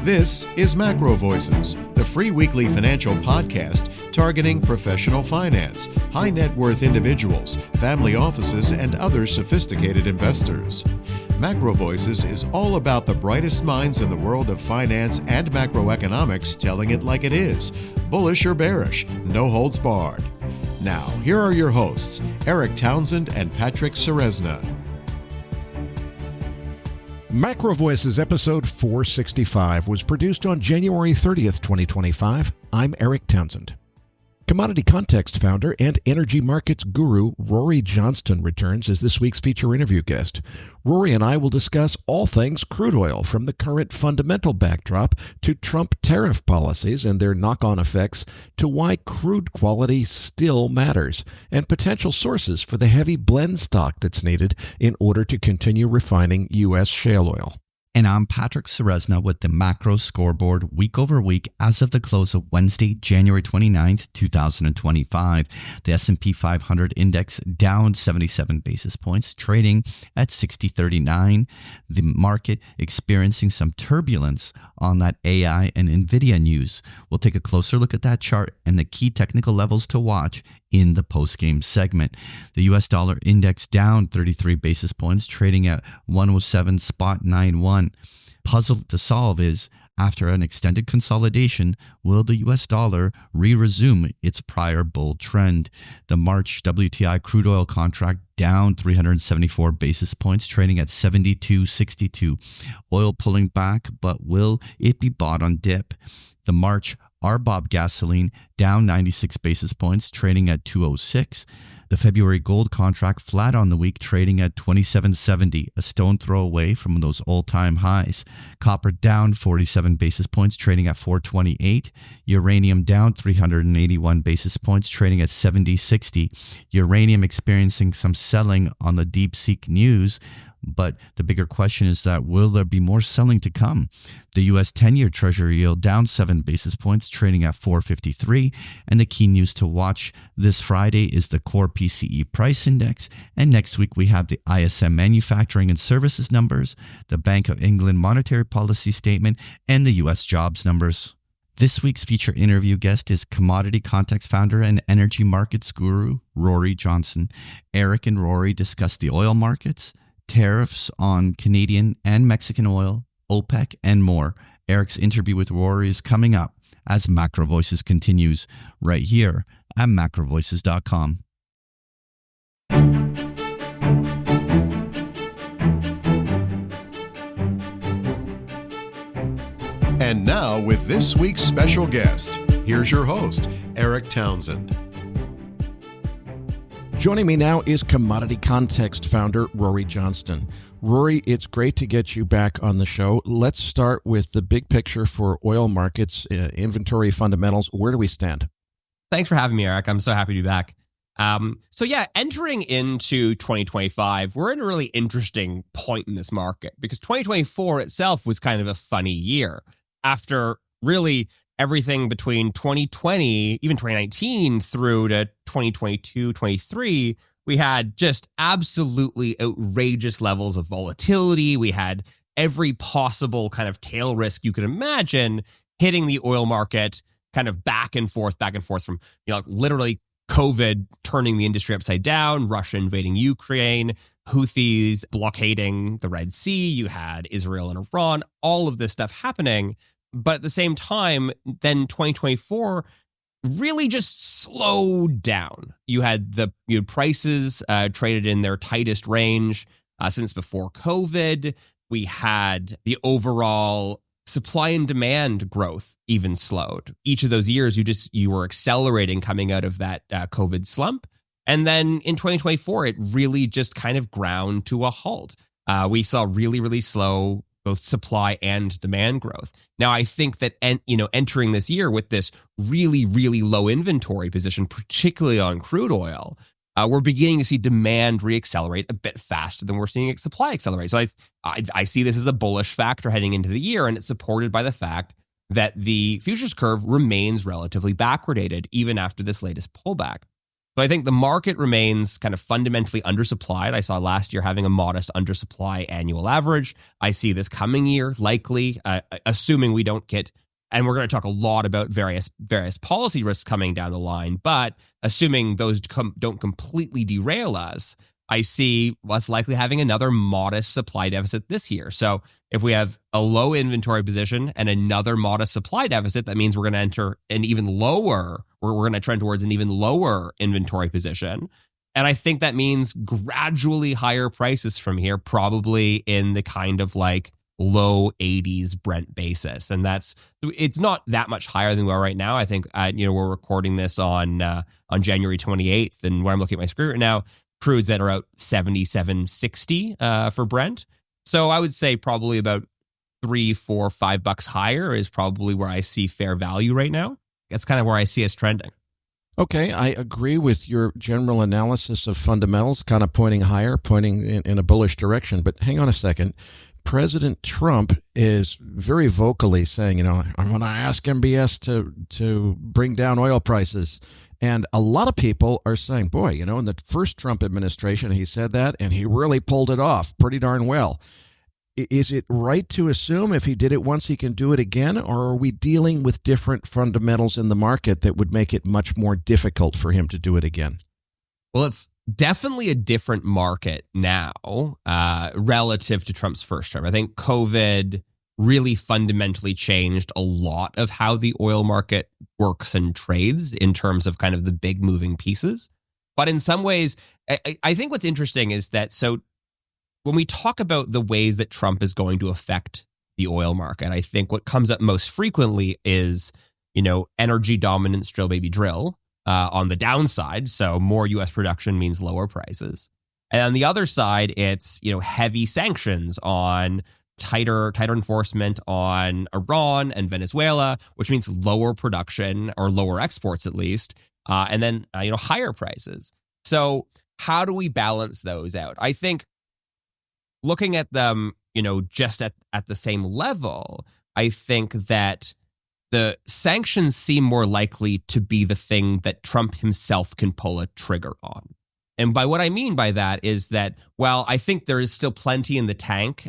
This is MacroVoices, the free weekly financial podcast targeting professional finance, high net worth individuals, family offices, and other sophisticated investors. MacroVoices is all about the brightest minds in the world of finance and macroeconomics telling it like it is, bullish or bearish, no holds barred. Now, here are your hosts, Eric Townsend and Patrick Serezna. MacroVoices episode 465 was produced on January 30th, 2025. I'm Eric Townsend. Commodity Context founder and energy markets guru Rory Johnston returns as this week's feature interview guest. Rory and I will discuss all things crude oil, from the current fundamental backdrop to Trump tariff policies and their knock-on effects to why crude quality still matters and potential sources for the heavy blend stock that's needed in order to continue refining U.S. shale oil. And I'm Patrick Serezna with the Macro Scoreboard week over week as of the close of Wednesday, January 29th, 2025. The S&P 500 index down 77 basis points, trading at 60.39. The market experiencing some turbulence on that AI and NVIDIA news. We'll take a closer look at that chart and the key technical levels to watch in the postgame segment. The US dollar index down 33 basis points, trading at 107.91. Puzzle to solve is, after an extended consolidation, will the US dollar re-resume its prior bull trend? The March WTI crude oil contract down 374 basis points, trading at 72.62. Oil pulling back, but will it be bought on dip? The March RBOB gasoline down 96 basis points, trading at 206. The February gold contract flat on the week, trading at 27.70, a stone throw away from those all-time highs. Copper down 47 basis points, trading at 428. Uranium down 381 basis points, trading at 70.60. Uranium experiencing some selling on the DeepSeek news. But the bigger question is that will there be more selling to come? The U.S. 10-year Treasury yield down 7 basis points, trading at 4.53. And the key news to watch this Friday is the core PCE price index. And next week we have the ISM manufacturing and services numbers, the Bank of England monetary policy statement, and the U.S. jobs numbers. This week's feature interview guest is Commodity Context founder and energy markets guru Rory Johnston. Eric and Rory discuss the oil markets, tariffs on Canadian and Mexican oil, OPEC, and more. Eric's interview with Rory is coming up as MacroVoices continues right here at MacroVoices.com. And now, with this week's special guest, here's your host, Eric Townsend. Joining me now is Commodity Context founder Rory Johnston. Rory, it's great to get you back on the show. Let's start with the big picture for oil markets, inventory fundamentals. Where do we stand? Thanks for having me, Eric. I'm so happy to be back. Entering into 2025, we're in a really interesting point in this market because 2024 itself was kind of a funny year. After really everything between 2020, even 2019 through to 2022, 23, we had just absolutely outrageous levels of volatility. We had every possible kind of tail risk you could imagine hitting the oil market kind of back and forth from, literally COVID turning the industry upside down, Russia invading Ukraine, Houthis blockading the Red Sea. You had Israel and Iran, all of this stuff happening. But at the same time, then 2024 really just slowed down. You had the prices traded in their tightest range since before COVID. We had the overall supply and demand growth even slowed. Each of those years, you were accelerating coming out of that COVID slump. And then in 2024, it really just kind of ground to a halt. We saw really, really slow both supply and demand growth. Now, I think that entering this year with this really, really low inventory position, particularly on crude oil, we're beginning to see demand reaccelerate a bit faster than we're seeing supply accelerate. So I see this as a bullish factor heading into the year, and it's supported by the fact that the futures curve remains relatively backwardated even after this latest pullback. So I think the market remains kind of fundamentally undersupplied. I saw last year having a modest undersupply annual average. I see this coming year likely, assuming we don't get, and we're going to talk a lot about various policy risks coming down the line, but assuming those don't completely derail us, I see us likely having another modest supply deficit this year. So if we have a low inventory position and another modest supply deficit, that means we're going to enter an even lower, or we're going to trend towards an even lower inventory position. And I think that means gradually higher prices from here, probably in the kind of like low 80s Brent basis. And it's not that much higher than we are right now. I think, we're recording this on January 28th. And when I'm looking at my screen right now, crude's at around 77.60 for Brent. So I would say probably about $3, $4, $5 higher is probably where I see fair value right now. That's kind of where I see us trending. Okay, I agree with your general analysis of fundamentals, kind of pointing higher, pointing in a bullish direction. But hang on a second. President Trump is very vocally saying, I'm going to ask MBS to bring down oil prices. And a lot of people are saying, boy, in the first Trump administration, he said that, and he really pulled it off pretty darn well. Is it right to assume if he did it once, he can do it again? Or are we dealing with different fundamentals in the market that would make it much more difficult for him to do it again? Well, it's definitely a different market now relative to Trump's first term. I think COVID really fundamentally changed a lot of how the oil market works and trades in terms of kind of the big moving pieces. But in some ways, I think what's interesting is that, so when we talk about the ways that Trump is going to affect the oil market, I think what comes up most frequently is, energy dominance, drill baby drill on the downside. So more U.S. production means lower prices. And on the other side, it's, heavy sanctions on tighter enforcement on Iran and Venezuela, which means lower production or lower exports at least, and then higher prices. So how do we balance those out? I think looking at them, just at the same level, I think that the sanctions seem more likely to be the thing that Trump himself can pull a trigger on. And by what I mean by that is that, while I think there is still plenty in the tank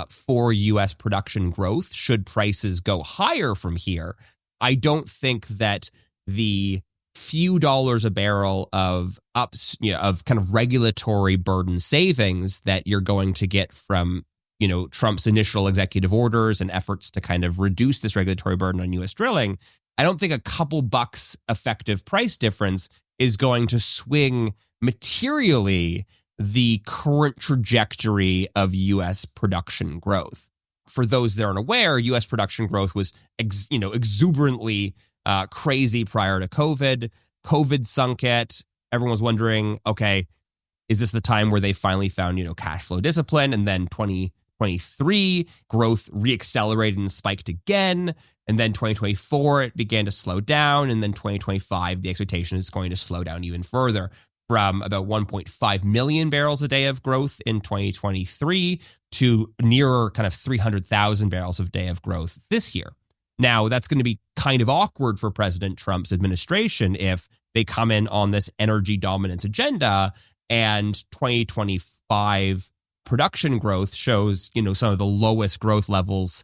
for U.S. production growth, should prices go higher from here, I don't think that the few dollars a barrel of kind of regulatory burden savings that you're going to get from, Trump's initial executive orders and efforts to kind of reduce this regulatory burden on U.S. drilling, I don't think a couple bucks effective price difference is going to swing materially the current trajectory of U.S. production growth. For those that aren't aware, U.S. production growth was exuberantly crazy prior to COVID. COVID sunk it. Everyone was wondering, okay, is this the time where they finally found, cash flow discipline? And then 2023, growth reaccelerated and spiked again. And then 2024, it began to slow down. And then 2025, the expectation is going to slow down even further, from about 1.5 million barrels a day of growth in 2023 to nearer kind of 300,000 barrels a day of growth this year. Now, that's going to be kind of awkward for President Trump's administration if they come in on this energy dominance agenda and 2025 production growth shows, some of the lowest growth levels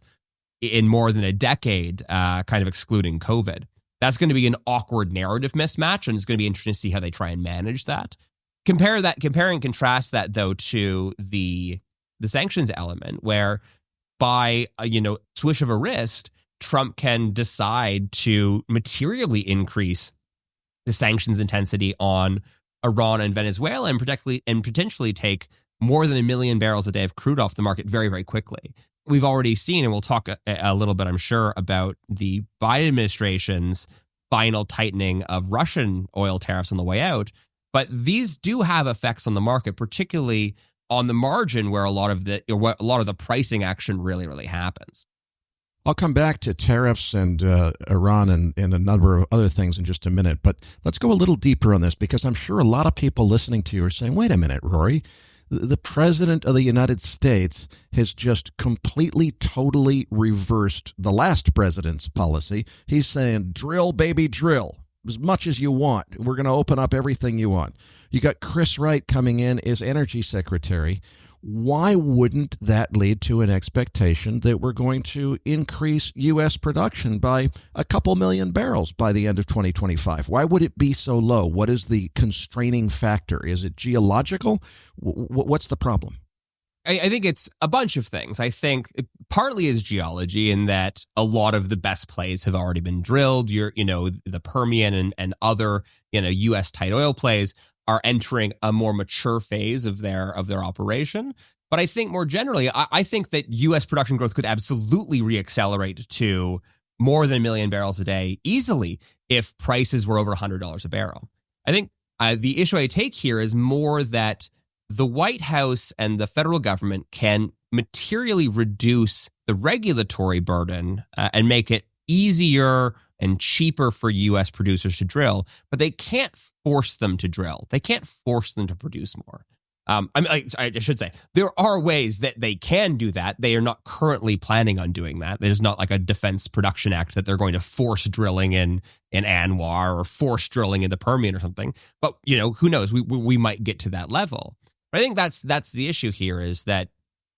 in more than a decade, kind of excluding COVID. That's going to be an awkward narrative mismatch, and it's going to be interesting to see how they try and manage that. Compare and contrast that, though, to the sanctions element, where by swish of a wrist, Trump can decide to materially increase the sanctions intensity on Iran and Venezuela, and potentially take more than 1 million barrels a day of crude off the market very, very quickly. We've already seen, and we'll talk a little bit, I'm sure, about the Biden administration's final tightening of Russian oil tariffs on the way out. But these do have effects on the market, particularly on the margin, where a lot of the pricing action really, really happens. I'll come back to tariffs and Iran and a number of other things in just a minute. But let's go a little deeper on this, because I'm sure a lot of people listening to you are saying, wait a minute, Rory. The president of the United States has just completely, totally reversed the last president's policy. He's saying, drill, baby, drill. as much as you want. We're going to open up everything you want. You got Chris Wright coming in as energy secretary. Why wouldn't that lead to an expectation that we're going to increase U.S. production by a couple million barrels by the end of 2025? Why would it be so low? What is the constraining factor? Is it geological? What's the problem? I think it's a bunch of things. I think it partly is geology in that a lot of the best plays have already been drilled. The Permian and other, U.S. tight oil plays are entering a more mature phase of their operation. But I think more generally, I think that U.S. production growth could absolutely reaccelerate to more than 1 million barrels a day easily if prices were over $100 a barrel. I think the issue I take here is more that the White House and the federal government can materially reduce the regulatory burden and make it easier and cheaper for U.S. producers to drill, but they can't force them to drill. They can't force them to produce more. I should say, there are ways that they can do that. They are not currently planning on doing that. There's not like a Defense Production Act that they're going to force drilling in Anwar or force drilling in the Permian or something. But, who knows? We might get to that level. But I think that's the issue here, is that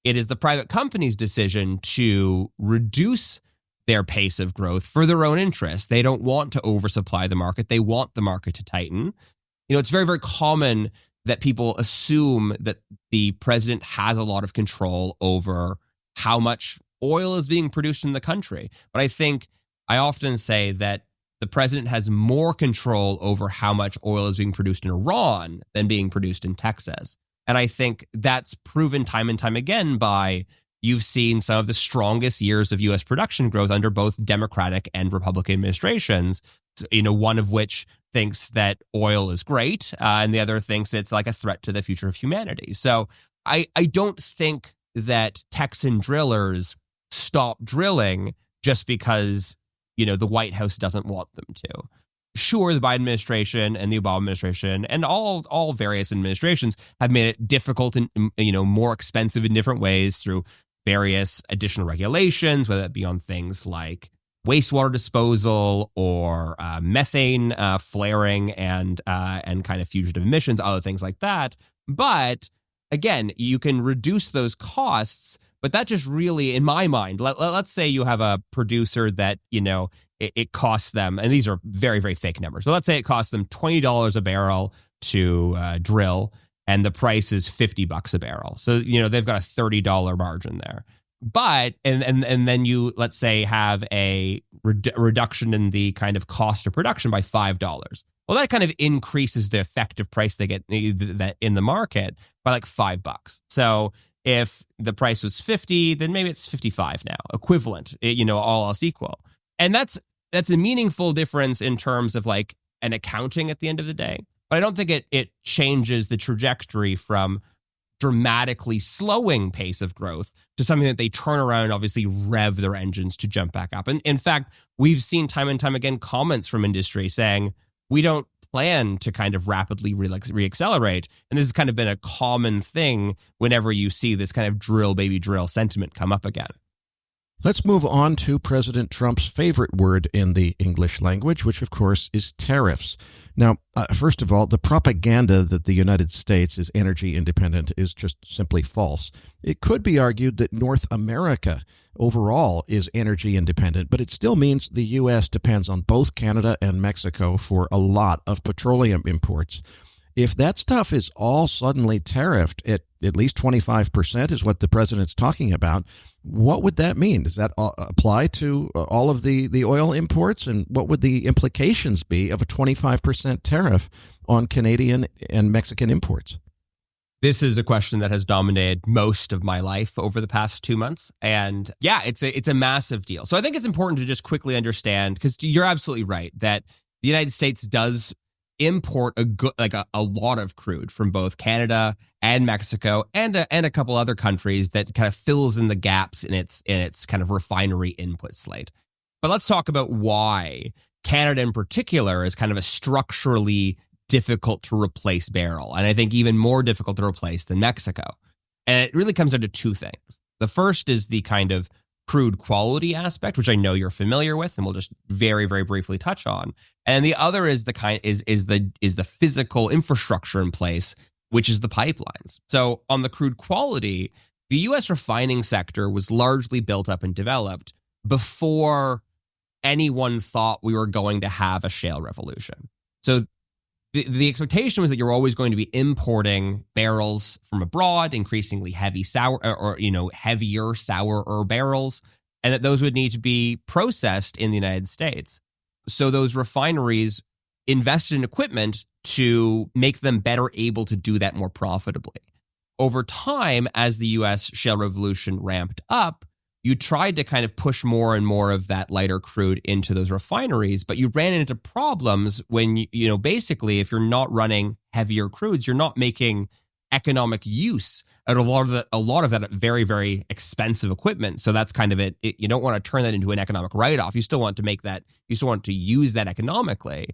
it is the private company's decision to reduce their pace of growth for their own interests. They don't want to oversupply the market. They want the market to tighten. It's very, very common that people assume that the president has a lot of control over how much oil is being produced in the country. But I often say that the president has more control over how much oil is being produced in Iran than being produced in Texas. And I think that's proven time and time again by you've seen some of the strongest years of U.S. production growth under both Democratic and Republican administrations, one of which thinks that oil is great and the other thinks it's like a threat to the future of humanity. So I don't think that Texan drillers stop drilling just because, the White House doesn't want them to. Sure, the Biden administration and the Obama administration and all various administrations have made it difficult and, more expensive in different ways through various additional regulations, whether it be on things like wastewater disposal or methane flaring and kind of fugitive emissions, other things like that. But again, you can reduce those costs, but that just really, in my mind, let's say you have a producer that, it costs them, and these are very, very fake numbers, but let's say it costs them $20 a barrel to drill, and the price is $50 a barrel. So, they've got a $30 margin there. But, and then you, let's say, have a reduction in the kind of cost of production by $5. Well, that kind of increases the effective price they get that in the market by like $5. So if the price was 50, then maybe it's 55 now, equivalent, all else equal. And that's a meaningful difference in terms of like an accounting at the end of the day. But I don't think it changes the trajectory from dramatically slowing pace of growth to something that they turn around and obviously rev their engines to jump back up. And in fact, we've seen time and time again comments from industry saying, we don't plan to kind of rapidly reaccelerate. And this has kind of been a common thing whenever you see this kind of drill, baby, drill sentiment come up again. Let's move on to President Trump's favorite word in the English language, which, of course, is tariffs. Now, first of all, the propaganda that the United States is energy independent is just simply false. It could be argued that North America overall is energy independent, but it still means the U.S. depends on both Canada and Mexico for a lot of petroleum imports. If that stuff is all suddenly tariffed at least 25% is what the president's talking about, what would that mean? Does that apply to all of the oil imports? And what would the implications be of a 25% tariff on Canadian and Mexican imports? This is a question that has dominated most of my life over the past 2 months. And yeah, it's a massive deal. So I think it's important to just quickly understand, because you're absolutely right, that the United States does import a lot of crude from both Canada and Mexico and a couple other countries that kind of fills in the gaps in its kind of refinery input slate. But let's talk about why Canada in particular is kind of a structurally difficult to replace barrel, and I think even more difficult to replace than Mexico. And it really comes down to two things. The first is the kind of crude quality aspect, which I know you're familiar with, and we'll just very, very briefly touch on. And the other is the physical infrastructure in place, which is the pipelines. So on the crude quality, the U.S. refining sector was largely built up and developed before anyone thought we were going to have a shale revolution. So the expectation was that you're always going to be importing barrels from abroad, increasingly heavier, sourer barrels, and that those would need to be processed in the United States. So those refineries invested in equipment to make them better able to do that more profitably. Over time, as the U.S. shale revolution ramped up, you tried to kind of push more and more of that lighter crude into those refineries, but you ran into problems when, basically, if you're not running heavier crudes, you're not making economic use out of a lot of that very, very expensive equipment. So that's kind of it. You don't want to turn that into an economic write-off. You still want to you still want to use that economically.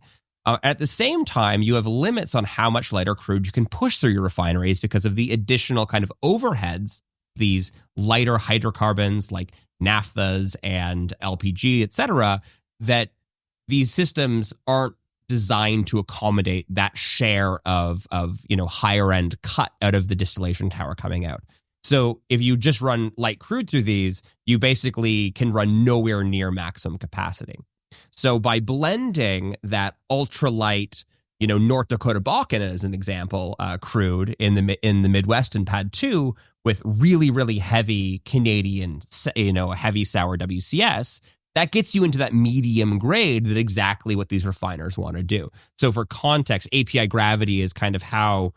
At the same time, you have limits on how much lighter crude you can push through your refineries because of the additional kind of overheads, these lighter hydrocarbons like naphthas and LPG, et cetera, that these systems aren't designed to accommodate that share of higher end cut out of the distillation tower coming out. So if you just run light crude through these, you basically can run nowhere near maximum capacity. So by blending that ultralight, North Dakota Bakken as an example, crude in the Midwest and PADD 2 with really, really heavy Canadian, heavy sour WCS, that gets you into that medium grade that exactly what these refiners want to do. So for context, API gravity is kind of how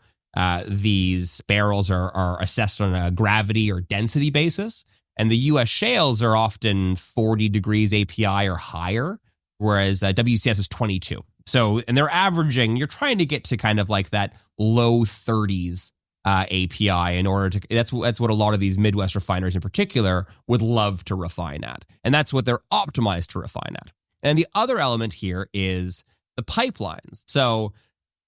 these barrels are assessed on a gravity or density basis. And the U.S. shales are often 40 degrees API or higher, whereas WCS is 22. So, and they're averaging, you're trying to get to kind of like that low 30s API in order to, that's what a lot of these Midwest refiners in particular would love to refine at. And that's what they're optimized to refine at. And the other element here is the pipelines. So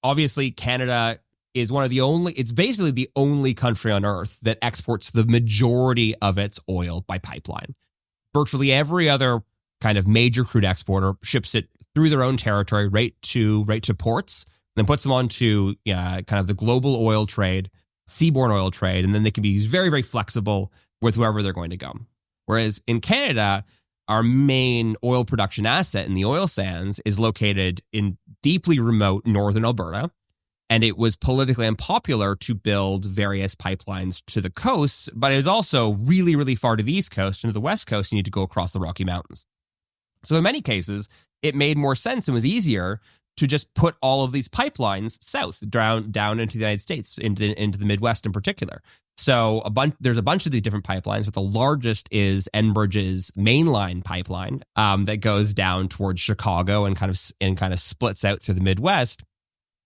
obviously Canada is it's basically the only country on earth that exports the majority of its oil by pipeline. Virtually every other kind of major crude exporter ships it through their own territory right to ports, and then puts them onto kind of the global oil trade, seaborne oil trade, and then they can be very, very flexible with wherever they're going to go. Whereas in Canada, our main oil production asset in the oil sands is located in deeply remote northern Alberta, and it was politically unpopular to build various pipelines to the coast, but it was also really, really far to the east coast, and to the west coast, you need to go across the Rocky Mountains. So in many cases, it made more sense and was easier to just put all of these pipelines south, down into the United States, into the Midwest in particular. So there's a bunch of these different pipelines, but the largest is Enbridge's mainline pipeline that goes down towards Chicago and kind of splits out through the Midwest.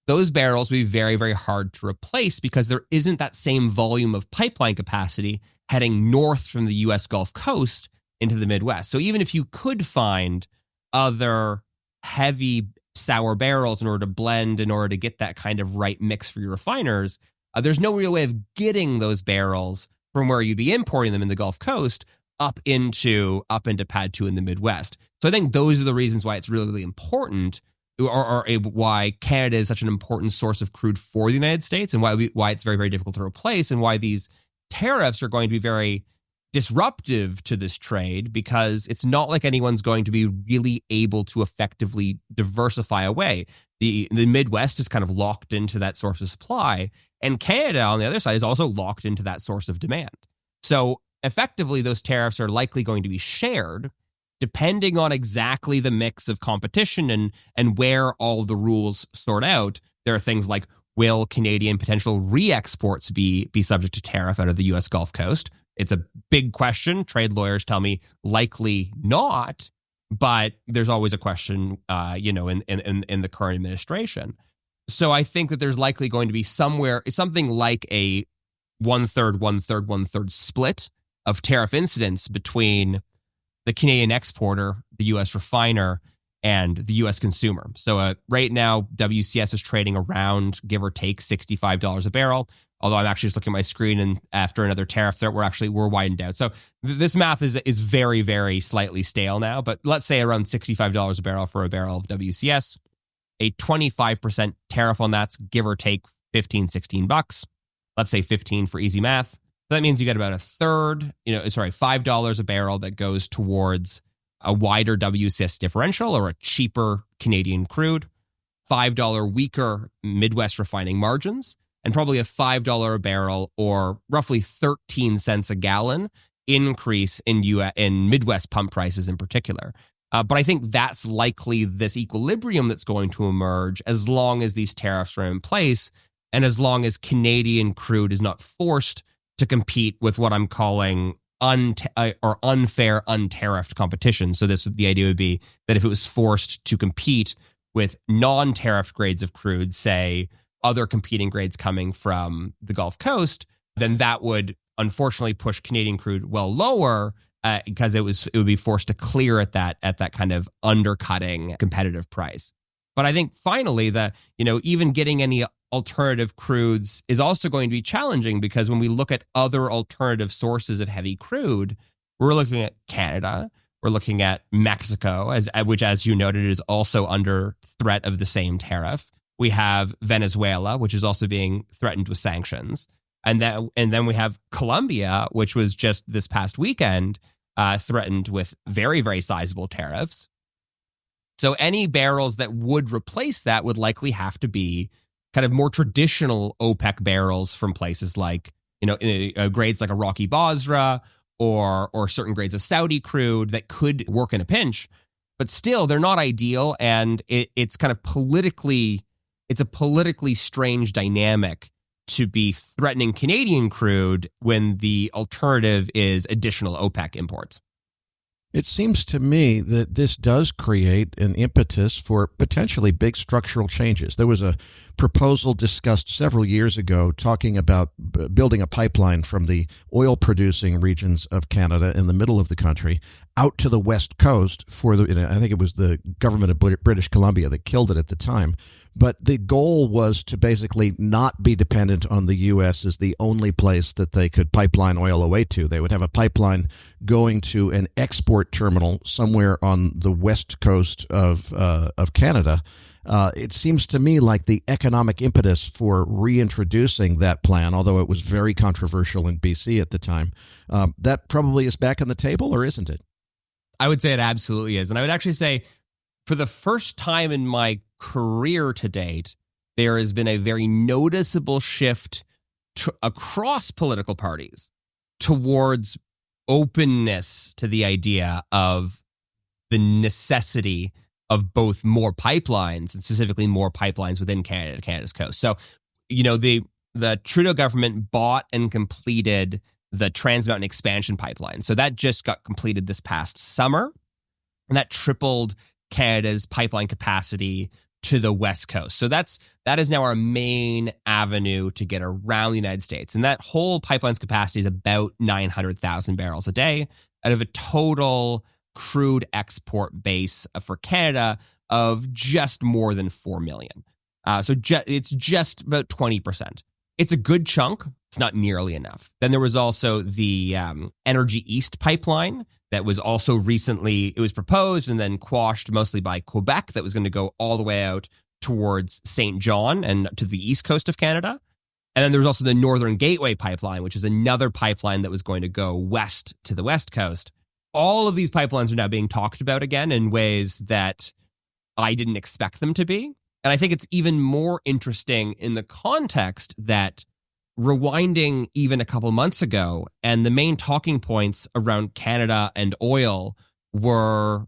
Those barrels will be very, very hard to replace because there isn't that same volume of pipeline capacity heading north from the U.S. Gulf Coast into the Midwest. So even if you could find other heavy sour barrels in order to blend, in order to get that kind of right mix for your refiners, there's no real way of getting those barrels from where you'd be importing them in the Gulf Coast up into PADD 2 in the Midwest. So I think those are the reasons why it's really, really important, or why Canada is such an important source of crude for the United States, and why it's very, very difficult to replace, and why these tariffs are going to be very disruptive to this trade, because it's not like anyone's going to be really able to effectively diversify away. The Midwest is kind of locked into that source of supply, and Canada on the other side is also locked into that source of demand. So effectively, those tariffs are likely going to be shared depending on exactly the mix of competition and where all the rules sort out. There are things like, will Canadian potential re-exports be subject to tariff out of the U.S. Gulf Coast? It's a big question. Trade lawyers tell me likely not, but there's always a question, in the current administration. So I think that there's likely going to be something like a 1/3, 1/3, 1/3 split of tariff incidents between the Canadian exporter, the U.S. refiner, and the U.S. consumer. So right now, WCS is trading around, give or take, $65 a barrel. Although I'm actually just looking at my screen, and after another tariff threat, we're widened out. So this math is very, very slightly stale now. But let's say around $65 a barrel for a barrel of WCS. A 25% tariff on that's give or take $15-16. Let's say 15 for easy math. So that means you get about a third, $5 a barrel that goes towards a wider WCS differential or a cheaper Canadian crude, $5 weaker Midwest refining margins, and probably a $5 a barrel or roughly 13 cents a gallon increase in Midwest pump prices in particular. But I think that's likely this equilibrium that's going to emerge as long as these tariffs are in place and as long as Canadian crude is not forced to compete with what I'm calling unfair, untariffed competition. So the idea would be that if it was forced to compete with non-tariffed grades of crude, say other competing grades coming from the Gulf Coast, then that would unfortunately push Canadian crude well lower because it would be forced to clear at that kind of undercutting competitive price. But I think finally even getting any alternative crudes is also going to be challenging because when we look at other alternative sources of heavy crude, we're looking at Canada, we're looking at Mexico, which, as you noted, is also under threat of the same tariff. We have Venezuela, which is also being threatened with sanctions. And then we have Colombia, which was just this past weekend threatened with very, very sizable tariffs. So any barrels that would replace that would likely have to be kind of more traditional OPEC barrels from places like, grades like a Rocky Basra or certain grades of Saudi crude that could work in a pinch. But still, they're not ideal. And it's kind of it's a politically strange dynamic to be threatening Canadian crude when the alternative is additional OPEC imports. It seems to me that this does create an impetus for potentially big structural changes. There was a proposal discussed several years ago talking about building a pipeline from the oil-producing regions of Canada in the middle of the country out to the west coast for I think it was the government of British Columbia that killed it at the time. But the goal was to basically not be dependent on the U.S. as the only place that they could pipeline oil away to. They would have a pipeline going to an export terminal somewhere on the west coast of Canada. It seems to me like the economic impetus for reintroducing that plan, although it was very controversial in BC at the time, that probably is back on the table, or isn't it? I would say it absolutely is. And I would actually say for the first time in my career to date, there has been a very noticeable shift across political parties towards openness to the idea of the necessity of both more pipelines, and specifically more pipelines within Canada, Canada's coast. So, the Trudeau government bought and completed the Trans Mountain Expansion Pipeline. So that just got completed this past summer, and that tripled Canada's pipeline capacity to the West Coast. So that is now our main avenue to get around the United States. And that whole pipeline's capacity is about 900,000 barrels a day out of a total crude export base for Canada of just more than 4 million. It's just about 20%. It's a good chunk. It's not nearly enough. Then there was also the Energy East pipeline that was also recently, it was proposed and then quashed mostly by Quebec, that was going to go all the way out towards St. John and to the east coast of Canada. And then there was also the Northern Gateway pipeline, which is another pipeline that was going to go west to the west coast. All of these pipelines are now being talked about again in ways that I didn't expect them to be. And I think it's even more interesting in the context that rewinding even a couple months ago, and the main talking points around Canada and oil were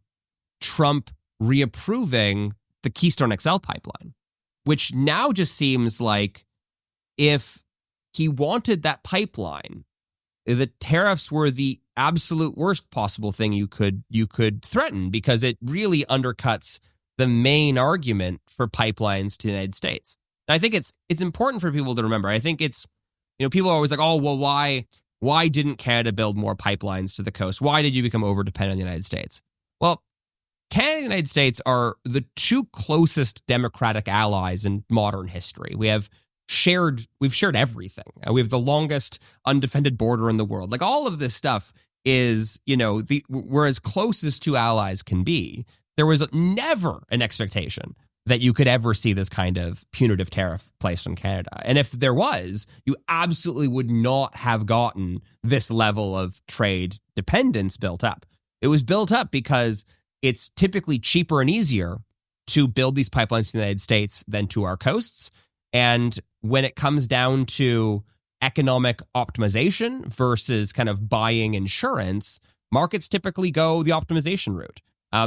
Trump reapproving the Keystone XL pipeline, which now just seems like if he wanted that pipeline, the tariffs were the absolute worst possible thing you could threaten, because it really undercuts the main argument for pipelines to the United States. And I think it's important for people to remember. I think it's, people are always like, oh, well, why didn't Canada build more pipelines to the coast? Why did you become over-dependent on the United States? Well, Canada and the United States are the two closest democratic allies in modern history. We have shared everything. We have the longest undefended border in the world. Like all of this stuff is, we're as close as two allies can be. There was never an expectation that you could ever see this kind of punitive tariff placed on Canada. And if there was, you absolutely would not have gotten this level of trade dependence built up. It was built up because it's typically cheaper and easier to build these pipelines to the United States than to our coasts. And when it comes down to economic optimization versus kind of buying insurance, markets typically go the optimization route.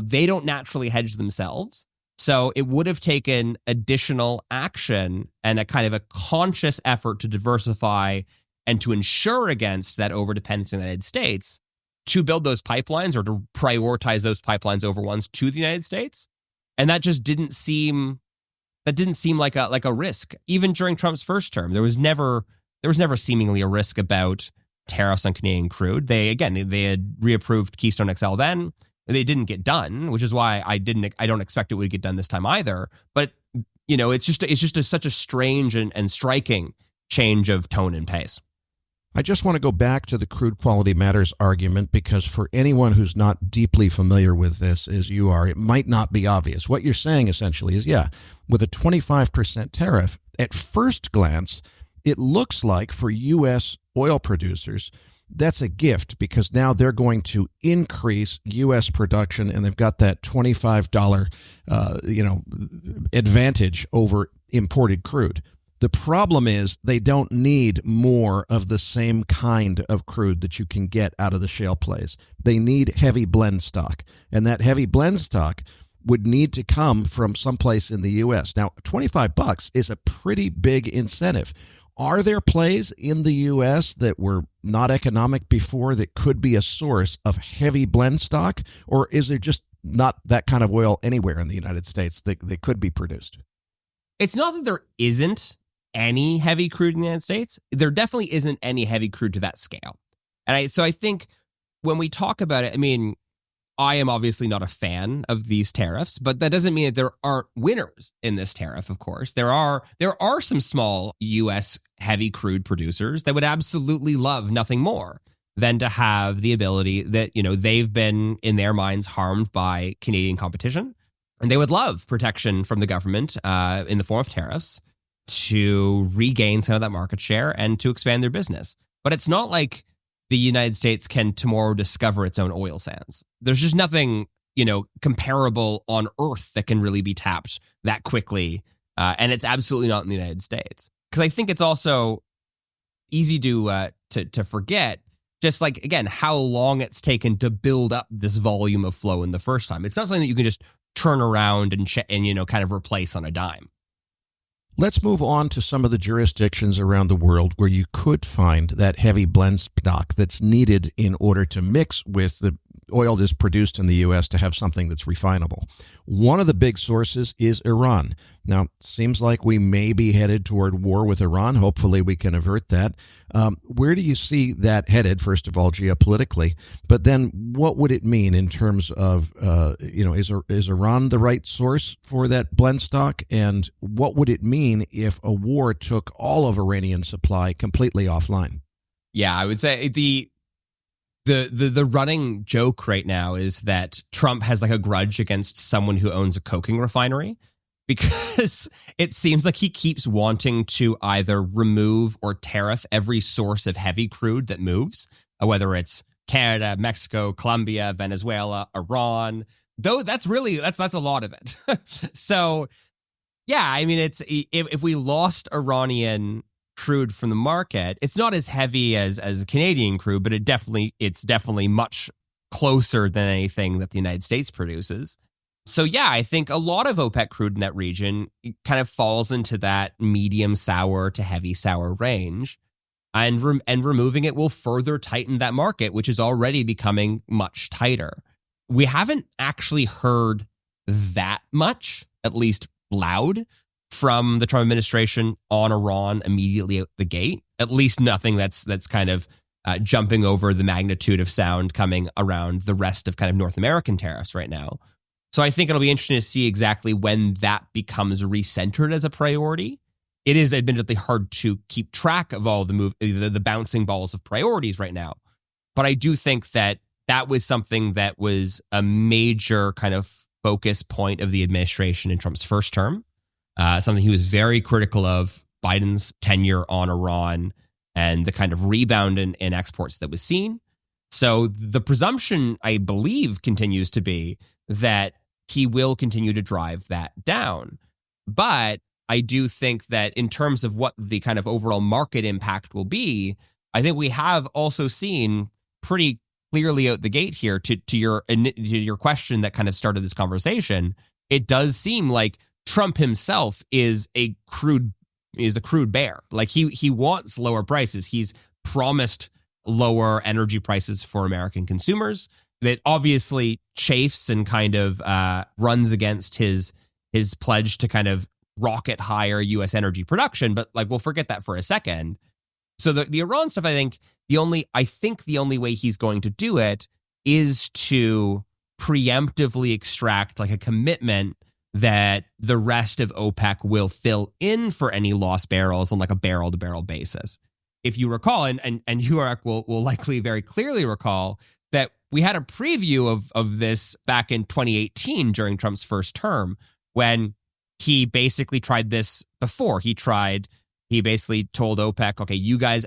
They don't naturally hedge themselves. So it would have taken additional action and a kind of a conscious effort to diversify and to insure against that overdependence in the United States to build those pipelines or to prioritize those pipelines over ones to the United States. And that just didn't seem like a risk. Even during Trump's first term, there was never seemingly a risk about tariffs on Canadian crude. They had reapproved Keystone XL then. They didn't get done, which is why I don't expect it would get done this time either. But, it's just such a strange and striking change of tone and pace. I just want to go back to the crude quality matters argument because for anyone who's not deeply familiar with this as you are, it might not be obvious. What you're saying essentially is, with a 25% tariff, at first glance, it looks like for U.S. oil producers, that's a gift because now they're going to increase U.S. production and they've got that $25, advantage over imported crude. The problem is they don't need more of the same kind of crude that you can get out of the shale plays. They need heavy blend stock, and that heavy blend stock would need to come from someplace in the U.S. Now, $25 is a pretty big incentive. Are there plays in the U.S. that were not economic before that could be a source of heavy blend stock, or is there just not that kind of oil anywhere in the United States that could be produced? It's not that there isn't any heavy crude in the United States. There definitely isn't any heavy crude to that scale. And so I think when we talk about it, I am obviously not a fan of these tariffs, but that doesn't mean that there aren't winners in this tariff, of course. There are some small U.S. heavy crude producers that would absolutely love nothing more than to have the ability that, they've been, in their minds, harmed by Canadian competition. And they would love protection from the government in the form of tariffs to regain some of that market share and to expand their business. But it's not like the United States can tomorrow discover its own oil sands. There's just nothing, comparable on Earth that can really be tapped that quickly. And it's absolutely not in the United States. Because I think it's also easy to forget just like, again, how long it's taken to build up this volume of flow in the first time. It's not something that you can just turn around and kind of replace on a dime. Let's move on to some of the jurisdictions around the world where you could find that heavy blend stock that's needed in order to mix with the oil that's produced in the U.S. to have something that's refinable. One of the big sources is Iran. Now, it seems like we may be headed toward war with Iran. Hopefully we can avert that. Where do you see that headed, first of all, geopolitically? But then what would it mean in terms of, is Iran the right source for that blend stock? And what would it mean if a war took all of Iranian supply completely offline? Yeah, I would say the running joke right now is that Trump has like a grudge against someone who owns a coking refinery, because it seems like he keeps wanting to either remove or tariff every source of heavy crude that moves, whether it's Canada, Mexico, Colombia, Venezuela, Iran. Though that's a lot of it. So, yeah, it's if we lost Iranian crude from the market, it's not as heavy as Canadian crude, but it's definitely much closer than anything that the United States produces. So yeah, I think a lot of OPEC crude in that region kind of falls into that medium sour to heavy sour range, and removing it will further tighten that market, which is already becoming much tighter. We haven't actually heard that much, at least loud, from the Trump administration on Iran immediately out the gate. At least nothing that's kind of jumping over the magnitude of sound coming around the rest of kind of North American tariffs right now. So I think it'll be interesting to see exactly when that becomes recentered as a priority. it is admittedly hard to keep track of all the bouncing balls of priorities right now. But I do think that was something that was a major kind of focus point of the administration in Trump's first term, something he was very critical of Biden's tenure on Iran and the kind of rebound in exports that was seen. So the presumption, I believe, continues to be that he will continue to drive that down. But I do think that in terms of what the kind of overall market impact will be, I think we have also seen pretty clearly out the gate here to your question that kind of started this conversation. It does seem like Trump himself is a crude bear. Like he wants lower prices. He's promised lower energy prices for American consumers. That obviously chafes and kind of runs against his pledge to kind of rocket higher U.S. energy production. But like, we'll forget that for a second. So the Iran stuff, I think the only way he's going to do it is to preemptively extract like a commitment that the rest of OPEC will fill in for any lost barrels on like a barrel to barrel basis. If you recall, and you, Eric, will likely very clearly recall that we had a preview of this back in 2018 during Trump's first term when he basically tried this before. He basically told OPEC, okay, you guys